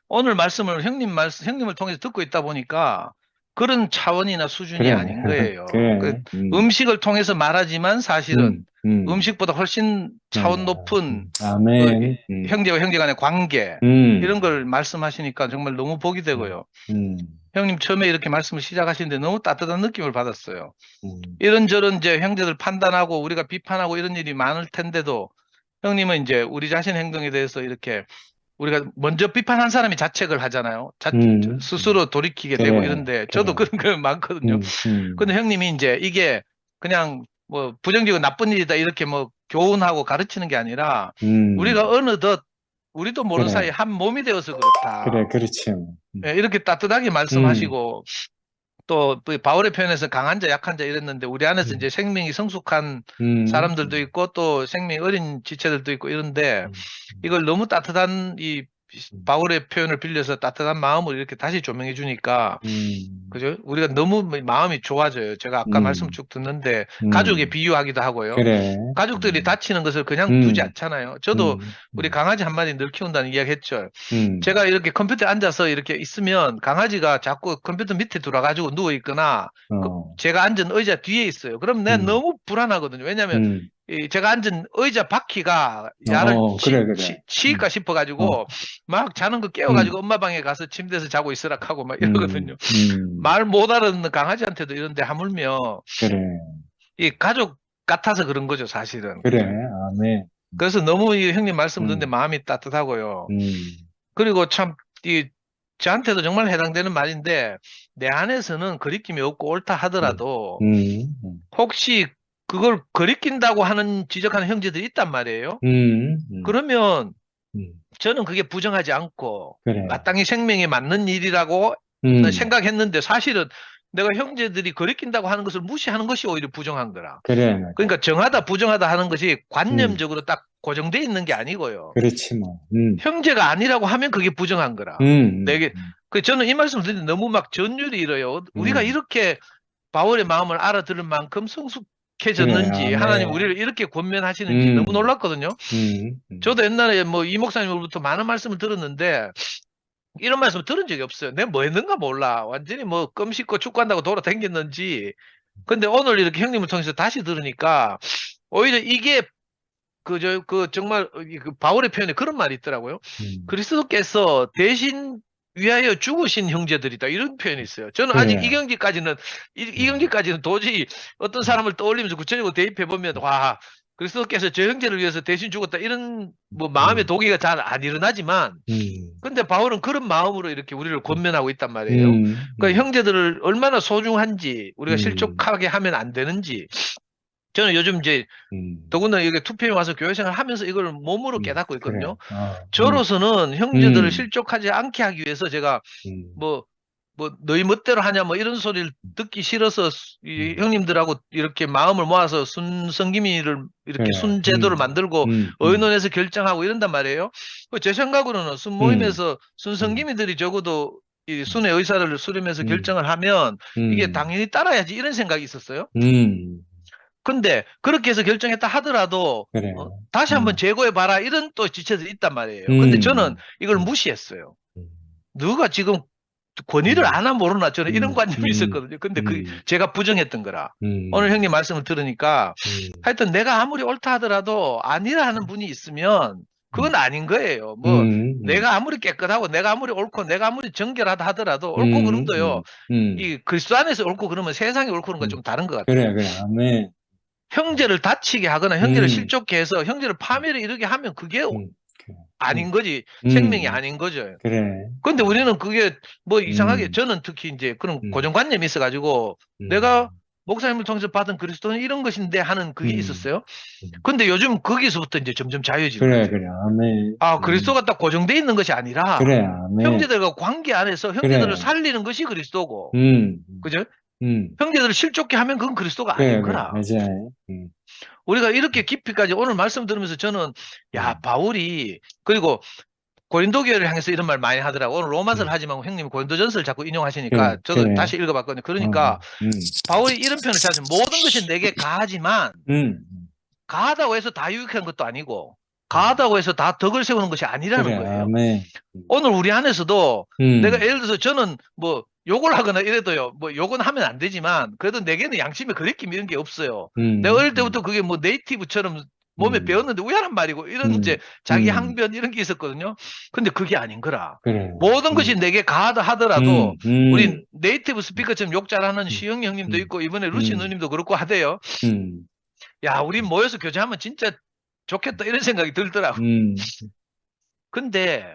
오늘 말씀을 형님을 통해서 듣고 있다 보니까 그런 차원이나 수준이 그래. 아닌 거예요. 그래. 음식을 통해서 말하지만 사실은 음식보다 훨씬 차원 높은 아멘. 형제와 형제 간의 관계 이런 걸 말씀하시니까 정말 너무 복이 되고요. 형님 처음에 이렇게 말씀을 시작하시는데 너무 따뜻한 느낌을 받았어요. 이런저런 이제 형제들 판단하고 우리가 비판하고 이런 일이 많을 텐데도 형님은 이제 우리 자신 행동에 대해서 이렇게 우리가 먼저 비판한 사람이 자책을 하잖아요. 스스로 돌이키게 그래, 되고 이런데 저도 그래. 그런 거 많거든요. 근데 형님이 이제 이게 그냥 뭐 부정적이고 나쁜 일이다 이렇게 뭐 교훈하고 가르치는 게 아니라 우리가 어느덧 우리도 모르는 그래. 사이에 한 몸이 되어서 그렇다. 그래, 그렇지. 예, 이렇게 따뜻하게 말씀하시고 또 바울의 표현에서 강한 자, 약한 자 이랬는데 우리 안에서 이제 생명이 성숙한 사람들도 있고 또 생명이 어린 지체들도 있고 이런데 이걸 너무 따뜻한 이 바울의 표현을 빌려서 따뜻한 마음을 이렇게 다시 조명해 주니까 그죠? 우리가 너무 마음이 좋아져요. 제가 아까 말씀 쭉 듣는데 가족에 비유하기도 하고요. 그래. 가족들이 다치는 것을 그냥 두지 않잖아요. 저도 음. 우리 강아지 한 마리 늘 키운다는 이야기 했죠. 음. 제가 이렇게 컴퓨터에 앉아서 이렇게 있으면 강아지가 자꾸 컴퓨터 밑에 들어가지고 누워 있거나 제가 앉은 의자 뒤에 있어요. 그럼 내가 너무 불안하거든요. 왜냐하면 이 제가 앉은 의자 바퀴가 야를 그래. 치일까 싶어가지고 막 자는 거 깨워가지고 엄마 방에 가서 침대에서 자고 있으라 하고 막 이러거든요. 말 못 알아듣는 강아지한테도 이런데 하물며 그래. 이 가족 같아서 그런 거죠, 사실은. 그래. 아멘. 그래서 너무 이 형님 말씀 듣는데 마음이 따뜻하고요. 그리고 참 저한테도 정말 해당되는 말인데 내 안에서는 거리낌이 없고 옳다 하더라도 혹시 그걸 거리낀다고 하는 지적하는 형제들이 있단 말이에요. 그러면 저는 그게 부정하지 않고 그래. 마땅히 생명에 맞는 일이라고 생각했는데 사실은 내가 형제들이 거리낀다고 하는 것을 무시하는 것이 오히려 부정한 거라. 그래, 맞아. 그러니까 정하다 부정하다 하는 것이 관념적으로 딱 고정돼 있는 게 아니고요. 그렇지, 뭐. 형제가 아니라고 하면 그게 부정한 거라. 내게 저는 이 말씀을 드리는데 너무 막 전율이 일어요. 우리가 이렇게 바울의 마음을 알아들을 만큼 성숙해졌는지 그래, 하나님 아멘. 우리를 이렇게 권면하시는지 너무 놀랐거든요. 저도 옛날에 뭐 이 목사님으로부터 많은 말씀을 들었는데 이런 말씀을 들은 적이 없어요. 내가 뭐 했는가 몰라. 완전히 뭐 껌 씹고 축구한다고 돌아다녔는지. 근데 오늘 이렇게 형님을 통해서 다시 들으니까 오히려 이게 정말 그 바울의 표현에 그런 말이 있더라고요. 그리스도께서 대신 위하여 죽으신 형제들이다. 이런 표현이 있어요. 저는 아직 그래. 이 경지까지는 도저히 어떤 사람을 떠올리면서 구체적으로 대입해 보면 와, 그리스도께서 저 형제를 위해서 대신 죽었다. 이런 뭐 마음의 동의가 잘 안 일어나지만 근데 바울은 그런 마음으로 이렇게 우리를 권면하고 있단 말이에요. 그러니까 형제들을 얼마나 소중한지 우리가 실족하게 하면 안 되는지 저는 요즘 이제 더군다나 여기 2PM 와서 교회 생활을 하면서 이걸 몸으로 깨닫고 있거든요. 그래. 저로서는 형제들을 실족하지 않게 하기 위해서 제가 뭐 너희 멋대로 하냐 뭐 이런 소리를 듣기 싫어서 이 형님들하고 이렇게 마음을 모아서 순성기미를 이렇게 그래. 순제도를 만들고 의논해서 결정하고 이런단 말이에요. 제 생각으로는 순모임에서 순성기미들이 적어도 이 순의 의사를 수렴해서 결정을 하면 이게 당연히 따라야지 이런 생각이 있었어요. 근데 그렇게 해서 결정했다 하더라도 그래. 다시 한번 재고해봐라 이런 또 지체들이 있단 말이에요. 근데 저는 이걸 무시했어요. 누가 지금 권위를 아나 모르나 저는 이런 관념이 있었거든요. 근데 제가 부정했던 거라. 오늘 형님 말씀을 들으니까 하여튼 내가 아무리 옳다 하더라도 아니라 하는 분이 있으면 그건 아닌 거예요. 뭐 내가 아무리 깨끗하고 내가 아무리 옳고 내가 아무리 정결하다 하더라도 옳고 그름도요. 이 그리스도 안에서 옳고 그러면 세상이 옳고 그런 건 좀 다른 것 같아요. 그래, 아멘. 형제를 다치게 하거나 형제를 실족해 해서 형제를 파멸에 이르게 하면 그게 아닌 거지. 생명이 아닌 거죠. 그래. 근데 우리는 그게 뭐 이상하게 저는 특히 이제 그런 고정관념이 있어가지고 내가 목사님을 통해서 받은 그리스도는 이런 것인데 하는 그게 있었어요. 근데 요즘 거기서부터 이제 점점 자유해지는 그래, 거죠. 그래, 아멘. 아, 그리스도가 딱 고정돼 있는 것이 아니라 그래, 아멘. 형제들과 관계 안에서 형제들을 그래. 살리는 것이 그리스도고. 그죠? 음. 형제들을 실족해 하면 그건 그리스도가 아닌 거라. 맞아. 우리가 이렇게 깊이까지 오늘 말씀 들으면서 저는 야, 바울이 그리고 고린도 교회를 향해서 이런 말 많이 하더라고. 오늘 로마서를 하지만 형님이 고린도전서를 자꾸 인용하시니까 그래, 저도 그래. 다시 읽어봤거든요. 그러니까 바울이 이런 표현을 찾으면 모든 것이 내게 가하지만 가하다고 해서 다 유익한 것도 아니고 가하다고 해서 다 덕을 세우는 것이 아니라는 그래, 거예요. 아멘. 오늘 우리 안에서도 내가 예를 들어서 저는 뭐 욕을 하거나 이래도요. 뭐 욕은 하면 안 되지만 그래도 내게는 양심의 거리낌 이런 게 없어요. 내가 어릴 때부터 그게 뭐 네이티브처럼 몸에 배웠는데 우연한 말이고 이런 이제 자기 항변 이런 게 있었거든요. 근데 그게 아닌 거라. 그래. 모든 것이 내게 가하다 하더라도 우리 네이티브 스피커처럼 욕 잘하는 시영 형님도 있고 이번에 루시 누님도 그렇고 하대요. 야, 우리 모여서 교제하면 진짜 좋겠다 이런 생각이 들더라고. 근데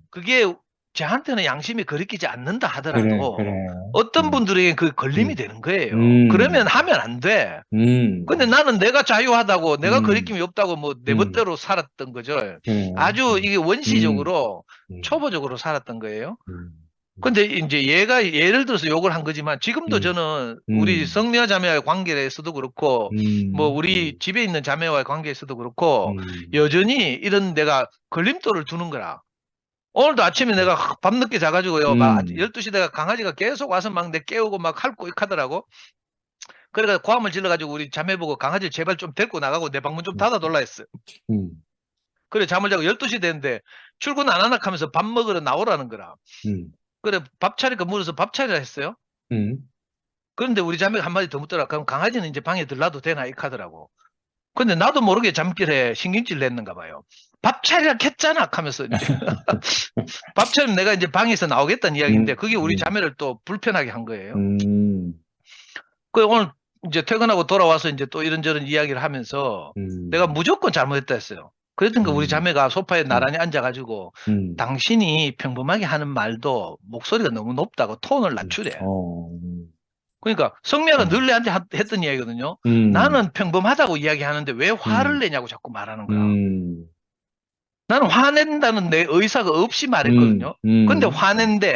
그게 저한테는 양심이 거리끼지 않는다 하더라도 그래. 어떤 분들에게 그 걸림이 되는 거예요. 그러면 하면 안 돼. 근데 나는 내가 자유하다고 내가 거리낌이 없다고 뭐 내 멋대로 살았던 거죠. 그래. 아주 이게 원시적으로 초보적으로 살았던 거예요. 근데 이제 얘가 예를 들어서 욕을 한 거지만 지금도 저는 우리 성미아 자매와의 관계에서도 그렇고 뭐 우리 집에 있는 자매와의 관계에서도 그렇고 여전히 이런 내가 걸림돌을 두는 거라. 오늘도 아침에 내가 밤늦게 자가지고요. 막 12시 내가 강아지가 계속 와서 막 내 깨우고 막 핥고 하더라고. 그래가 고함을 질러가지고 우리 자매 보고 강아지를 제발 좀 데리고 나가고 내 방문 좀 닫아둘라 했어요. 그래 잠을 자고 12시 됐는데 출근 안 하나 하면서 밥 먹으러 나오라는 거라. 그래 밥 차리니까 물어서 밥 차리라 했어요. 그런데 우리 자매가 한마디 더 묻더라. 그럼 강아지는 이제 방에 들라도 되나 이 하더라고. 근데 나도 모르게 잠결에 신경질 냈는가 봐요. 밥 차리라 했잖아 하면서 이제 밥 차리면 내가 이제 방에서 나오겠다는 이야기인데 그게 우리 자매를 또 불편하게 한 거예요. 그 오늘 이제 퇴근하고 돌아와서 이제 또 이런저런 이야기를 하면서 내가 무조건 잘못했다 했어요. 그랬더니 우리 자매가 소파에 나란히 앉아가지고 당신이 평범하게 하는 말도 목소리가 너무 높다고 톤을 낮추래. 그러니까 성미아가 늘 내한테 했던 이야기거든요. 나는 평범하다고 이야기하는데 왜 화를 내냐고 자꾸 말하는 거야. 나는 화낸다는 내 의사가 없이 말했거든요. 근데 화낸대.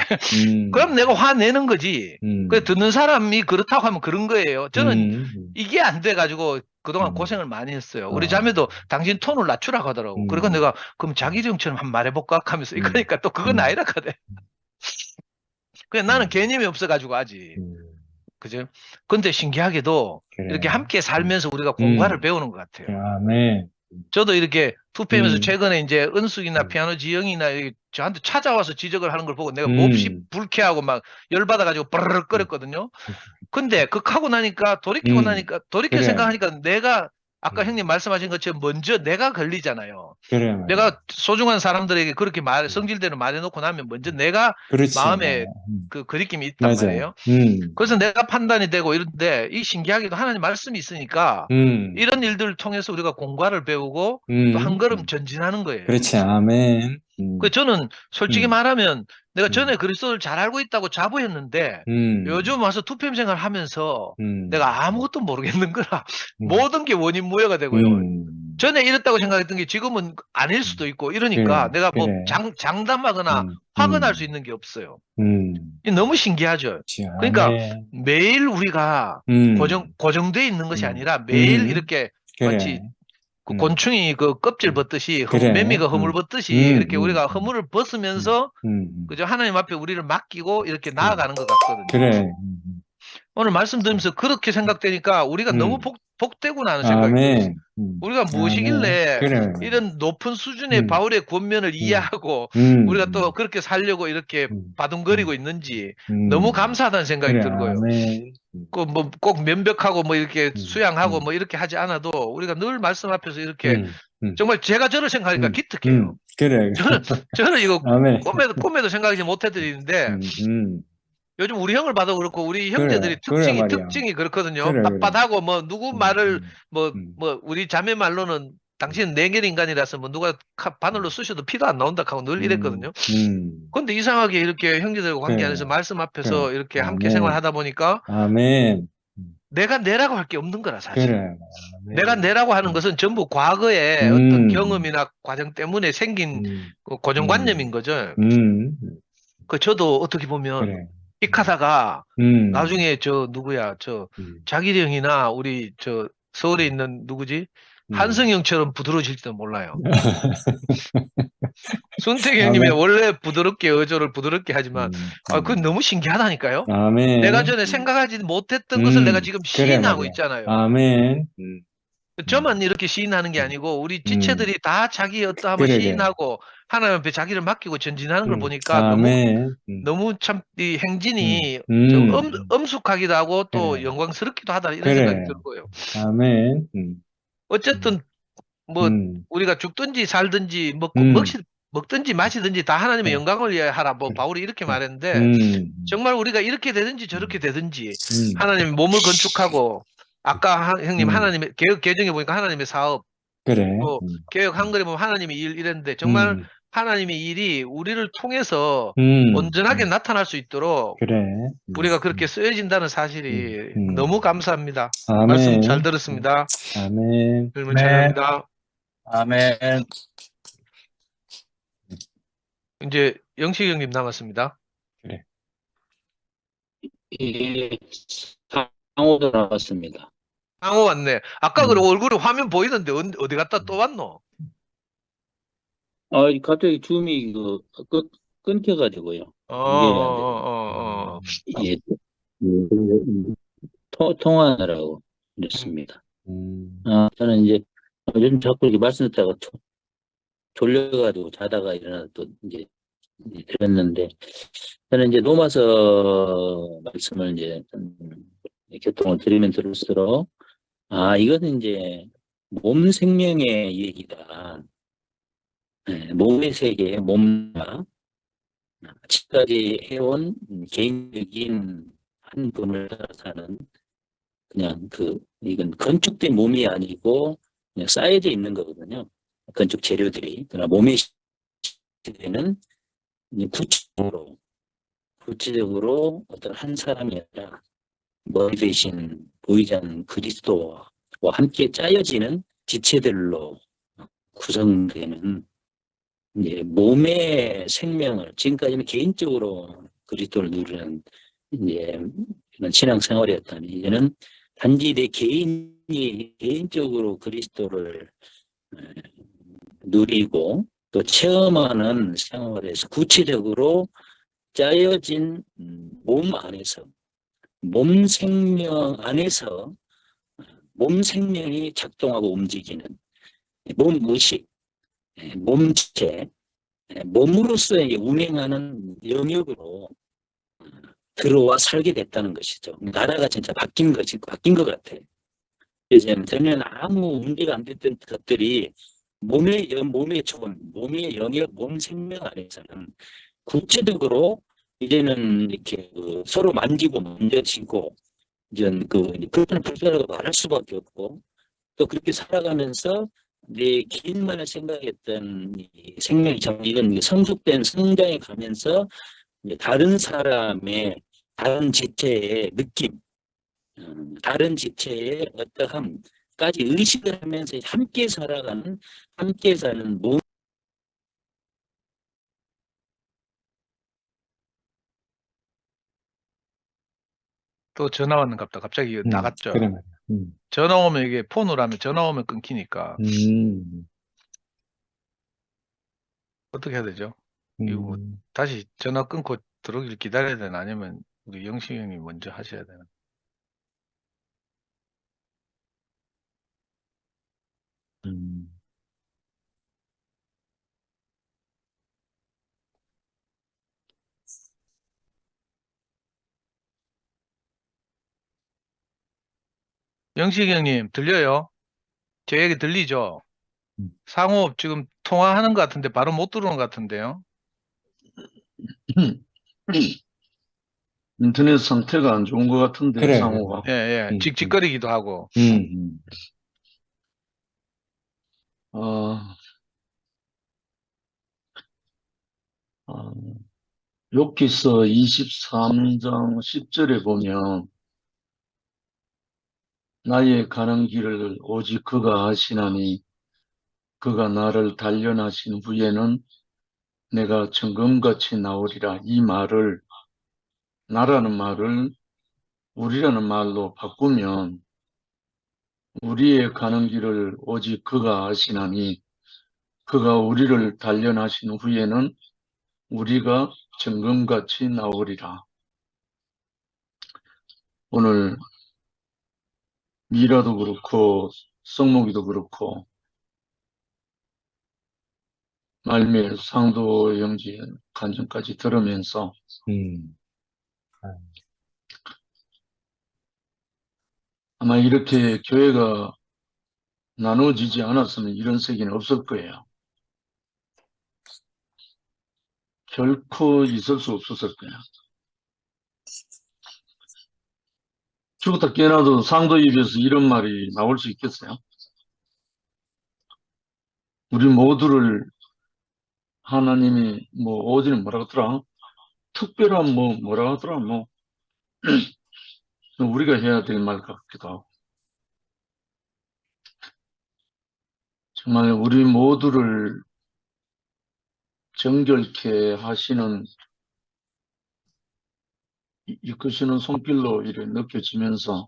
그럼 내가 화내는 거지. 그래, 듣는 사람이 그렇다고 하면 그런 거예요. 저는 이게 안 돼가지고 그동안 고생을 많이 했어요. 우리 자매도 당신 톤을 낮추라고 하더라고. 그러니까 내가 그럼 자기정처럼 한번 말해볼까 하면서 그러니까 또 그건 아니라 하대. 그냥 나는 개념이 없어가지고 아직. 그죠? 근데 신기하게도 그래. 이렇게 함께 살면서 우리가 공과를 배우는 것 같아요. 아멘. 저도 이렇게 투표하면서 음. 최근에 이제 은숙이나 음. 피아노 지영이나 저한테 찾아와서 지적을 하는 걸 보고 내가 음. 몹시 불쾌하고 막 열받아가지고 버르륵 거렸거든요. 근데 극하고 나니까 돌이키고 나니까 돌이켜 그래. 생각하니까 내가 아까 형님 말씀하신 것처럼 먼저 내가 걸리잖아요. 그래. 내가 소중한 사람들에게 그렇게 성질대로 말해놓고 나면 먼저 내가 그렇지. 마음에 그 그리낌이 있단 맞아. 말이에요. 그래서 내가 판단이 되고 이런데 이 신기하게도 하나님 말씀이 있으니까 이런 일들을 통해서 우리가 공과를 배우고 또 한 걸음 전진하는 거예요. 그렇지. 아멘. 그 저는 솔직히 음. 말하면 내가 전에 그리스도를 잘 알고 있다고 자부했는데 요즘 와서 투표 생활을 하면서 내가 아무것도 모르겠는 거라 모든 게 원인 무효가 되고요. 전에 이랬다고 생각했던 게 지금은 아닐 수도 있고 이러니까 그래, 내가 뭐 그래. 장담하거나 확언할 수 있는 게 없어요. 이게 너무 신기하죠. 그렇지. 그러니까 아멘. 매일 우리가 고정돼 있는 것이 아니라 매일 이렇게 그래. 마치 그 곤충이 그 껍질 벗듯이 그래. 매미가 허물 벗듯이 이렇게 우리가 허물을 벗으면서 그저 하나님 앞에 우리를 맡기고 이렇게 나아가는 것 같거든요. 그래. 오늘 말씀 들으면서 그렇게 생각되니까 우리가 너무 복되구나 하는 생각이 들었어요. 아멘. 우리가 무엇이길래 그래. 이런 높은 수준의 바울의 권면을 이해하고 우리가 또 그렇게 살려고 이렇게 바둥거리고 있는지 너무 감사하다는 생각이 그래. 들고요. 아멘. 그 뭐 꼭 면벽하고 뭐 이렇게 수양하고 뭐 이렇게 하지 않아도 우리가 늘 말씀 앞에서 이렇게 정말 제가 저를 생각하니까 기특해요. 그래. 저는 이거 아멘. 꿈에도 생각하지 못 해드리는데 요즘 우리 형을 봐도 그렇고 우리 형제들이 그래 말이야. 특징이 그렇거든요. 그래, 그래. 빳빳하고 뭐 누구 말을 뭐 우리 자매 말로는 당신은 냉혈 인간이라서 뭐 누가 바늘로 쑤셔도 피도 안 나온다 하고 늘 이랬거든요. 근데 이상하게 이렇게 형제들과 관계 그래. 안에서 말씀 앞에서 그래. 이렇게 함께 아멘. 생활하다 보니까 아멘. 내가 내라고 할 게 없는 거라 사실. 그래. 아멘. 내가 내라고 하는 것은 전부 과거의 어떤 경험이나 과정 때문에 생긴 그 고정관념인 거죠. 그 저도 어떻게 보면 그래. 픽하다가 나중에 저 누구야 저 자기령이나 우리 저 서울에 있는 누구지 한승영처럼 부드러워질지도 몰라요. 손택 형님이 아멘. 원래 부드럽게 어조를 부드럽게 하지만 그건 너무 신기하다니까요. 아멘. 내가 전에 생각하지 못했던 것을 내가 지금 그래 시인하고 말이야. 있잖아요. 아멘. 저만 이렇게 시인하는 게 아니고 우리 지체들이 다 자기 어떠함을 그래. 시인하고 하나님 앞에 자기를 맡기고 전진하는 걸 보니까 아멘. 너무 참 이 행진이 음. 좀 엄숙하기도 하고 또 그래. 영광스럽기도 하다 이런 그래. 생각이 들고요. 아멘. 어쨌든 뭐 우리가 죽든지 살든지 먹든지 마시든지 다 하나님의 영광을 위하여 하라. 뭐 바울이 이렇게 말했는데 정말 우리가 이렇게 되든지 저렇게 되든지 하나님의 몸을 건축하고 아까 형님 하나님의 개혁 개정에 보니까 하나님의 사업 그래. 또 개혁 한글에 보면 하나님의 일 이랬는데 정말 하나님의 일이 우리를 통해서 온전하게 나타날 수 있도록 그래. 우리가 그렇게 쓰여진다는 사실이 너무 감사합니다. 아멘. 말씀 잘 들었습니다. 아멘. 주님을 찬양합니다. 아멘. 이제 영식 형님 남았습니다. 이 상호도 나왔습니다. 상호 왔네. 아까 그 얼굴이 화면 보이던데 어디 갔다 또 왔노? 갑자기 줌이 끊겨가지고요. 예, 통화하느라고 그랬습니다. 저는 이제 요즘 자꾸 이렇게 말씀 듣다가 졸려가지고 자다가 일어나서 또 이제 들었는데 저는 이제 로마서 말씀을 이제 교통을 들으면 들을수록 이것은 이제 몸 생명의 얘기다. 몸의 세계, 몸과 지금까지 해온 개인적인 한 분을 따라서는 그냥 이건 건축된 몸이 아니고 그냥 쌓여져 있는 거거든요. 건축 재료들이. 그러나 몸의 시대는 구체적으로 어떤 한 사람이 아니라 머리 대신 보이지 않는 그리스도와 함께 짜여지는 지체들로 구성되는 이제 몸의 생명을 지금까지는 개인적으로 그리스도를 누리는 이제 그런 신앙생활이었다면 이제는 단지 내 개인이 개인적으로 그리스도를 누리고 또 체험하는 생활에서 구체적으로 짜여진 몸 안에서 몸 생명 안에서 몸 생명이 작동하고 움직이는 몸의식, 몸체, 몸으로서 운행하는 영역으로 들어와 살게 됐다는 것이죠. 나라가 진짜 바뀐 것 같아요. 이제 전에는 아무 문제가 안 됐던 것들이 몸의 존, 몸의 영역, 몸 생명 안에서는 구체적으로 이제는 이렇게 서로 만지고 만져지고 이제 불편하다고 말할 수밖에 없고 또 그렇게 살아가면서 내 개인만을 생각했던 이 생명이 이런 성숙된 성장에 가면서 이제 다른 사람의 다른 지체의 느낌, 다른 지체의 어떠함까지 의식을 하면서 함께 살아가는, 함께 사는 몸. 또 전화 왔는 갑다. 갑자기 나갔죠. 그래 말이야. 전화 오면 이게 폰으로 하면 전화 오면 끊기니까 어떻게 해야 되죠? 이거 뭐 다시 전화 끊고 들어오길 기다려야 되나 아니면 우리 영식 형님 먼저 하셔야 되나? 영식 형님 들려요? 제 얘기 들리죠? 상호 지금 통화하는 것 같은데 바로 못 들어오는 것 같은데요? 인터넷 상태가 안 좋은 것 같은데, 그래. 상호가. 예, 찍찍거리기도 하고. 욥기서 23장 10절에 보면 나의 가는 길을 오직 그가 아시나니 그가 나를 단련하신 후에는 내가 정금같이 나오리라. 이 말을 나라는 말을 우리라는 말로 바꾸면 우리의 가는 길을 오직 그가 아시나니 그가 우리를 단련하신 후에는 우리가 정금같이 나오리라. 오늘 미라도 그렇고 성목이도 그렇고 말미에 상도 형제 간증까지 들으면서 아마 이렇게 교회가 나눠지지 않았으면 이런 세계는 없을 거예요. 결코 있을 수 없었을 거예요. 죽었다 깨어나도 상도 입에서 이런 말이 나올 수 있겠어요? 우리 모두를 하나님이 어디는 뭐라 하더라? 특별한 뭐라 하더라? 우리가 해야 될 말 같기도 하고. 정말 우리 모두를 정결케 하시는 이끄시는 손길로 이렇게 느껴지면서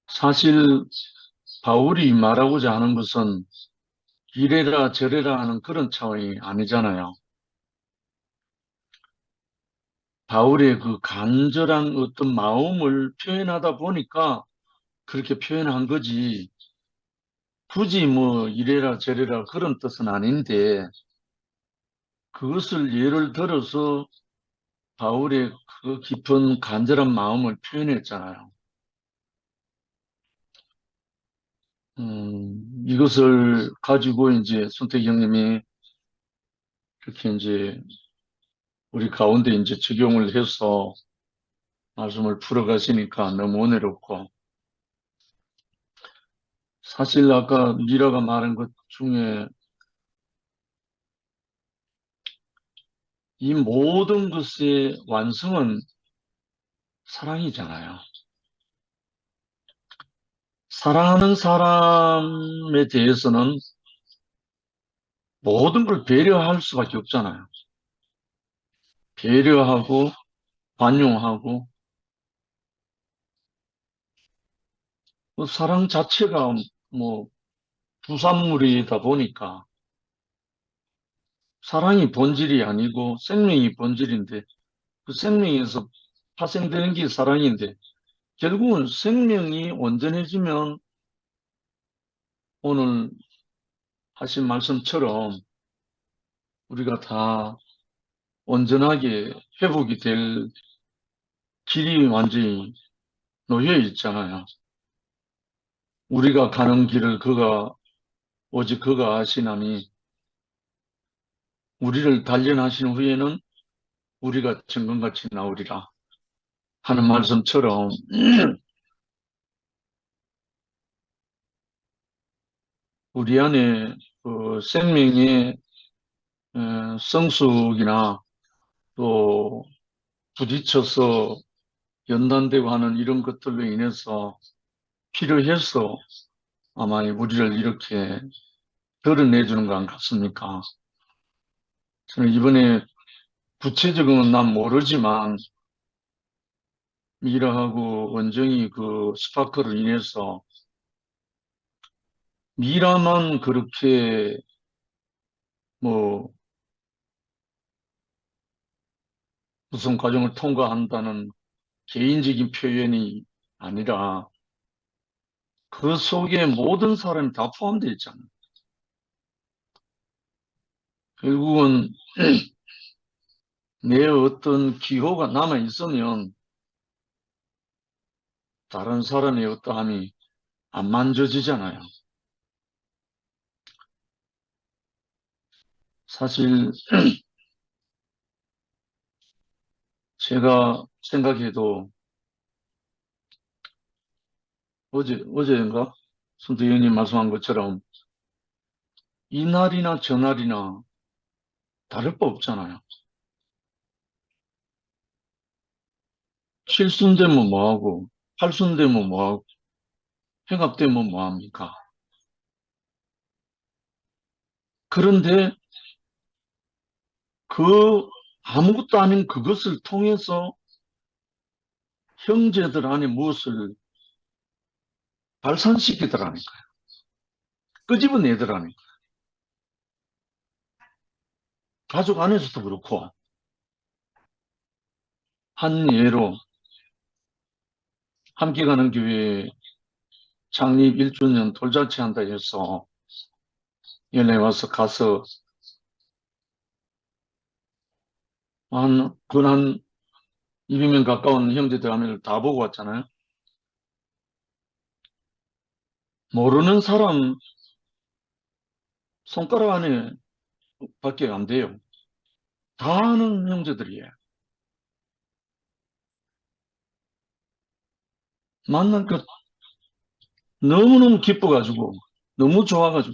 사실 바울이 말하고자 하는 것은 이래라 저래라 하는 그런 차원이 아니잖아요. 바울의 그 간절한 어떤 마음을 표현하다 보니까 그렇게 표현한 거지 굳이 이래라 저래라 그런 뜻은 아닌데 그것을 예를 들어서 바울의 그 깊은 간절한 마음을 표현했잖아요. 이것을 가지고 이제 손택 형님이 이렇게 이제 우리 가운데 이제 적용을 해서 말씀을 풀어가시니까 너무 은혜롭고 사실 아까 미라가 말한 것 중에 이 모든 것의 완성은 사랑이잖아요. 사랑하는 사람에 대해서는 모든 걸 배려할 수밖에 없잖아요. 배려하고 관용하고 그 사랑 자체가 뭐 부산물이다 보니까 사랑이 본질이 아니고 생명이 본질인데 그 생명에서 파생되는 게 사랑인데 결국은 생명이 온전해지면 오늘 하신 말씀처럼 우리가 다 온전하게 회복이 될 길이 완전히 놓여 있잖아요. 우리가 가는 길을 오직 그가 아시나니 우리를 단련하신 후에는 우리가 정금같이 나오리라 하는 말씀처럼 우리 안에 그 생명의 성숙이나 또 부딪혀서 연단되고 하는 이런 것들로 인해서 필요해서 아마 우리를 이렇게 드러내주는 것 같습니까? 저는 이번에 구체적으로는 난 모르지만 미라하고 원정이 그 스파크로 인해서 미라만 그렇게 뭐 무슨 과정을 통과한다는 개인적인 표현이 아니라 그 속에 모든 사람이 다 포함되어 있잖아요. 결국은 내 어떤 기호가 남아 있으면 다른 사람의 어떠함이 안 만져지잖아요. 사실 제가 생각해도 어제인가 손도 의원님 말씀한 것처럼 이날이나 저날이나 다를 바 없잖아요. 칠순되면 뭐하고 팔순되면 뭐하고 회갑되면 뭐합니까? 그런데 그 아무것도 아닌 그것을 통해서 형제들 안에 무엇을 발산시키더라니까요. 끄집어내더라니까요. 가족 안에서도 그렇고 한 예로 함께 가는 교회 창립 1주년 돌잔치 한다 해서 연락이 와서 가서 한 200명 가까운 형제들 안을 다 보고 왔잖아요. 모르는 사람 손가락 안에 밖에 안 돼요. 다 아는 형제들이에요. 만나니까 너무너무 기뻐가지고 너무 좋아가지고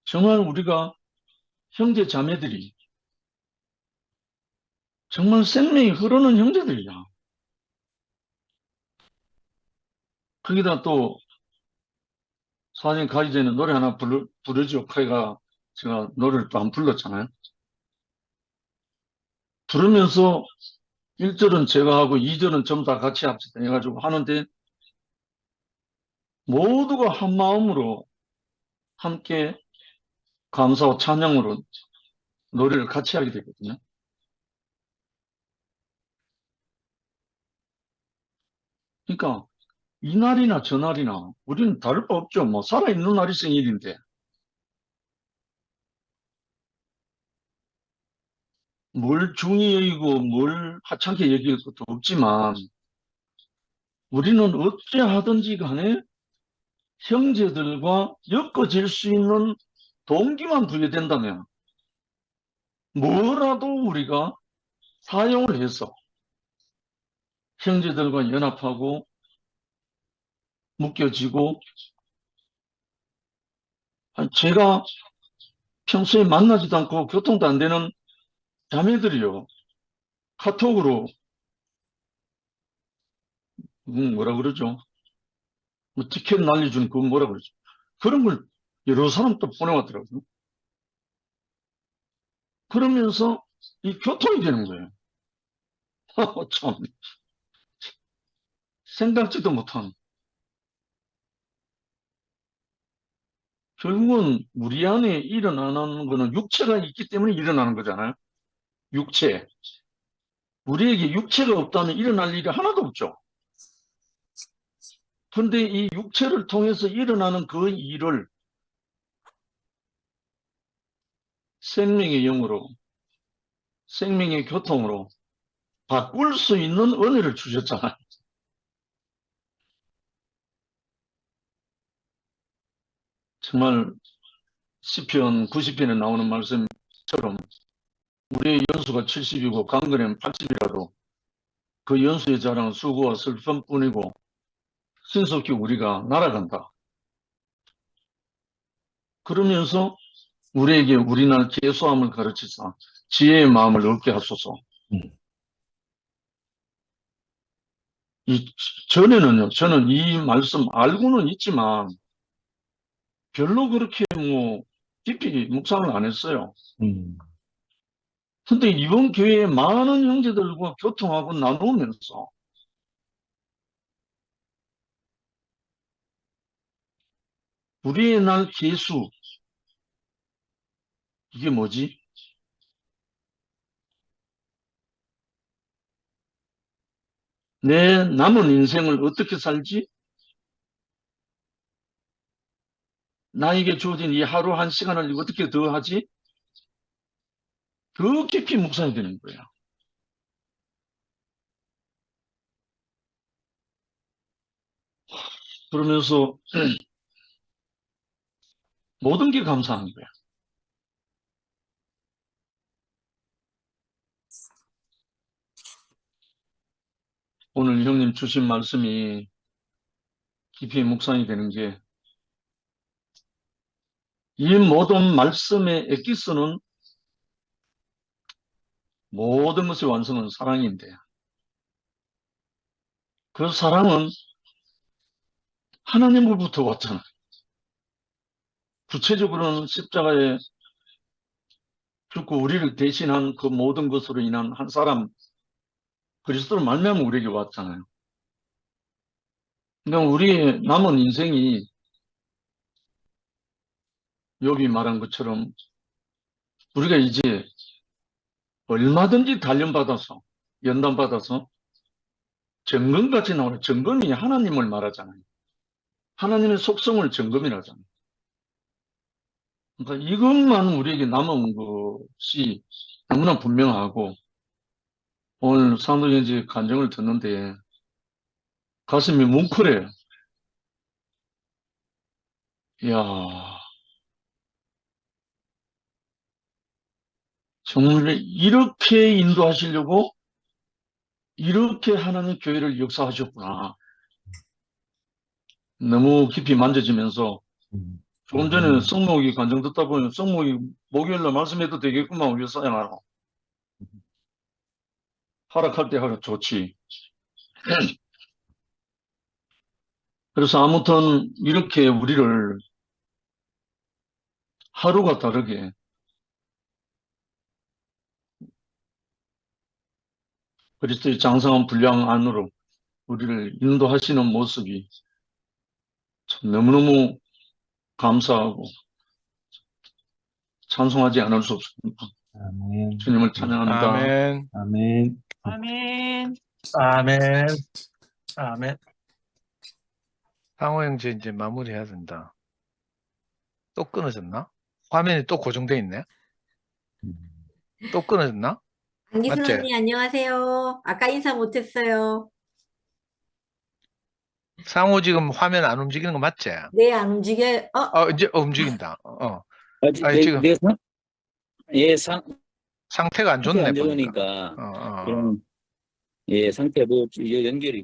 정말 우리가 형제 자매들이 정말 생명이 흐르는 형제들이야. 거기다 또 사진 가기 전에 노래 하나 부르죠. 카이가 제가 노래를 또 안 불렀잖아요. 부르면서 1절은 제가 하고 2절은 전부 다 같이 합시다 해가지고 하는데 모두가 한 마음으로 함께 감사와 찬양으로 노래를 같이 하게 되거든요. 그러니까 이날이나 저날이나 우리는 다를 바 없죠. 뭐 살아있는 날이 생일인데 뭘 중히 여기고 뭘 하찮게 여길 것도 없지만 우리는 어찌하든지 간에 형제들과 엮어질 수 있는 동기만 부여된다면 뭐라도 우리가 사용을 해서 형제들과 연합하고 묶여지고 제가 평소에 만나지도 않고 교통도 안 되는 자매들이요. 카톡으로 뭐라 그러죠? 뭐 티켓 날려주는 그 뭐라 그러죠? 그런 걸 여러 사람 또 보내왔더라고요. 그러면서 이 교통이 되는 거예요. 참, 생각지도 못한. 결국은 우리 안에 일어나는 거는 육체가 있기 때문에 일어나는 거잖아요. 육체. 우리에게 육체가 없다면 일어날 일이 하나도 없죠. 근데 이 육체를 통해서 일어나는 그 일을 생명의 영으로, 생명의 교통으로 바꿀 수 있는 은혜를 주셨잖아요. 정말 시편 90편에 나오는 말씀처럼 우리의 연수가 70이고 강건하면 80이라도 그 연수의 자랑은 수고와 슬픔뿐이고 신속히 우리가 날아간다. 그러면서 우리에게 우리날 계수함을 가르치사 지혜의 마음을 얻게 하소서. 전에는요, 저는 이 말씀 알고는 있지만 별로 그렇게 깊이 묵상을 안 했어요. 근데 이번 교회에 많은 형제들과 교통하고 나누면서 우리의 날 계수, 이게 뭐지? 내 남은 인생을 어떻게 살지? 나에게 주어진 이 하루 한 시간을 어떻게 더 하지? 더 깊이 묵상이 되는 거예요. 그러면서 모든 게 감사한 거예요. 오늘 형님 주신 말씀이 깊이 묵상이 되는 게 이 모든 말씀의 엑기스는 모든 것의 완성은 사랑인데 그 사랑은 하나님으로부터 왔잖아요. 구체적으로는 십자가에 죽고 우리를 대신한 그 모든 것으로 인한 한 사람 그리스도로 말미암아 우리에게 왔잖아요. 그러니까 우리의 남은 인생이 욥이 말한 것처럼 우리가 이제 얼마든지 단련받아서 연단받아서 점검같이 나오는 점검이 하나님을 말하잖아요. 하나님의 속성을 점검이라잖아요. 그러니까 이것만 우리에게 남은 것이 너무나 분명하고 오늘 사도행전 간증을 듣는데 가슴이 뭉클해요. 이야, 정말 이렇게 인도하시려고 이렇게 하나님 교회를 역사하셨구나. 너무 깊이 만져지면서 조금 전에 성목이 간증 듣다 보면 성목이 목요일날 말씀해도 되겠구만 우리 사양하러 하락할 때 하락 좋지. 그래서 아무튼 이렇게 우리를 하루가 다르게 그리스도의 장성한 분량 안으로 우리를 인도하시는 모습이 참 너무너무 감사하고 찬송하지 않을 수 없습니다. 아멘. 주님을 찬양합니다. 아멘. 아멘. 아멘. 아멘. 아멘. 상호 형제 이제 마무리해야 된다. 또 끊어졌나? 화면이 또 고정돼 있네. 또 끊어졌나? 안기순 맞지? 언니 안녕하세요. 아까 인사 못했어요. 상호 지금 화면 안 움직이는 거 맞지? 네, 안 움직여요. 이제 움직인다. 내, 지금 내 상태가 안 상태 좋네 안 보니까. 좋으니까 그럼 상태 연결이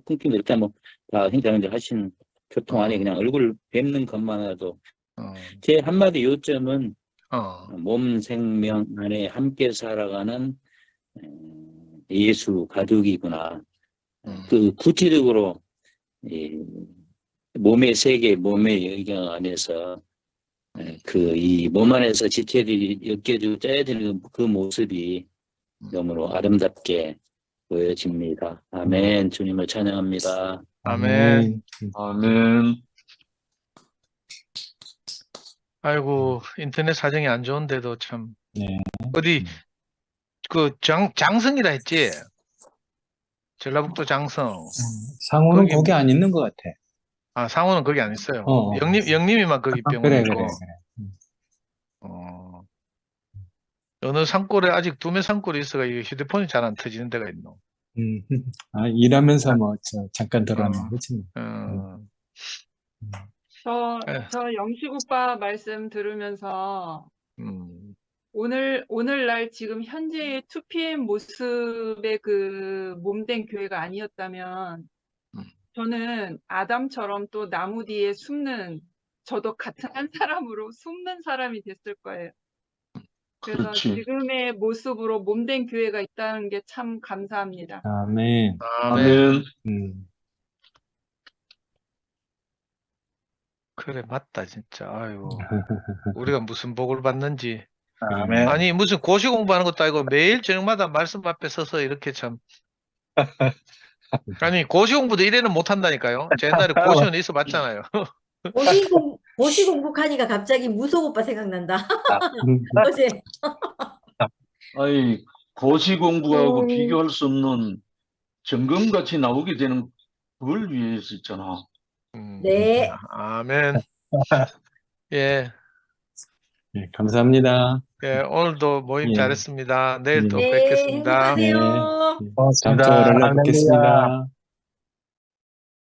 끊기면 이렇게 한번 다 형제 하신 교통 안에 그냥 얼굴 뵙는 것만으로도 제 한마디 요점은 몸 생명 안에 함께 살아가는 예수 가족이구나. 그 구체적으로 몸의 세계, 몸의 영역 안에서 이 몸 안에서 지체들이 엮여지고 짜여지는 그 모습이 너무나 아름답게 보여집니다. 아멘. 주님을 찬양합니다. 아멘. 아멘. 아이고, 인터넷 사정이 안 좋은데도 참. 네. 어디, 장성이라 했지? 전라북도 장성. 상호는 거기- 거기 안 있는 것 같아. 아, 상호는 거기 안 있어요. 어. 영림이만 거기 병원 그래, 있고. 그래, 그래. 어느 산골에 아직 두메 산골이 있어가 이 휴대폰이 잘 안 터지는 데가 있노. 일하면서 잠깐 들어왔네. 그치? 저 영식 오빠 말씀 들으면서 오늘날 지금 현재의 2PM 모습의 그 몸된 교회가 아니었다면 저는 아담처럼 또 나무 뒤에 숨는 저도 같은 한 사람으로 숨는 사람이 됐을 거예요. 그래서 그렇지. 지금의 모습으로 몸된 교회가 있다는 게 참 감사합니다. 아멘. 아멘. 아멘. 그래, 맞다, 진짜. 아유. 우리가 무슨 복을 받는지. 아멘. 아니, 무슨 고시 공부하는 것도 아니고 매일 저녁마다 말씀 앞에 서서 이렇게 참. 아니, 고시 공부도 이래는 못한다니까요. 제 옛날에 고시원 있어 봤잖아요. 고시 공부하니까 갑자기 무속 오빠 생각난다. 어제. 아이, 고시 공부하고 음. 비교할 수 없는 점검같이 나오게 되는 그걸 위해서 있잖아. 네. 아멘. 예. 네, 감사합니다. 예, 오늘도 모임 예. 잘했습니다. 내일 또 예. 네, 뵙겠습니다. 행복하세요. 다음 주 월요일에 뵙겠습니다.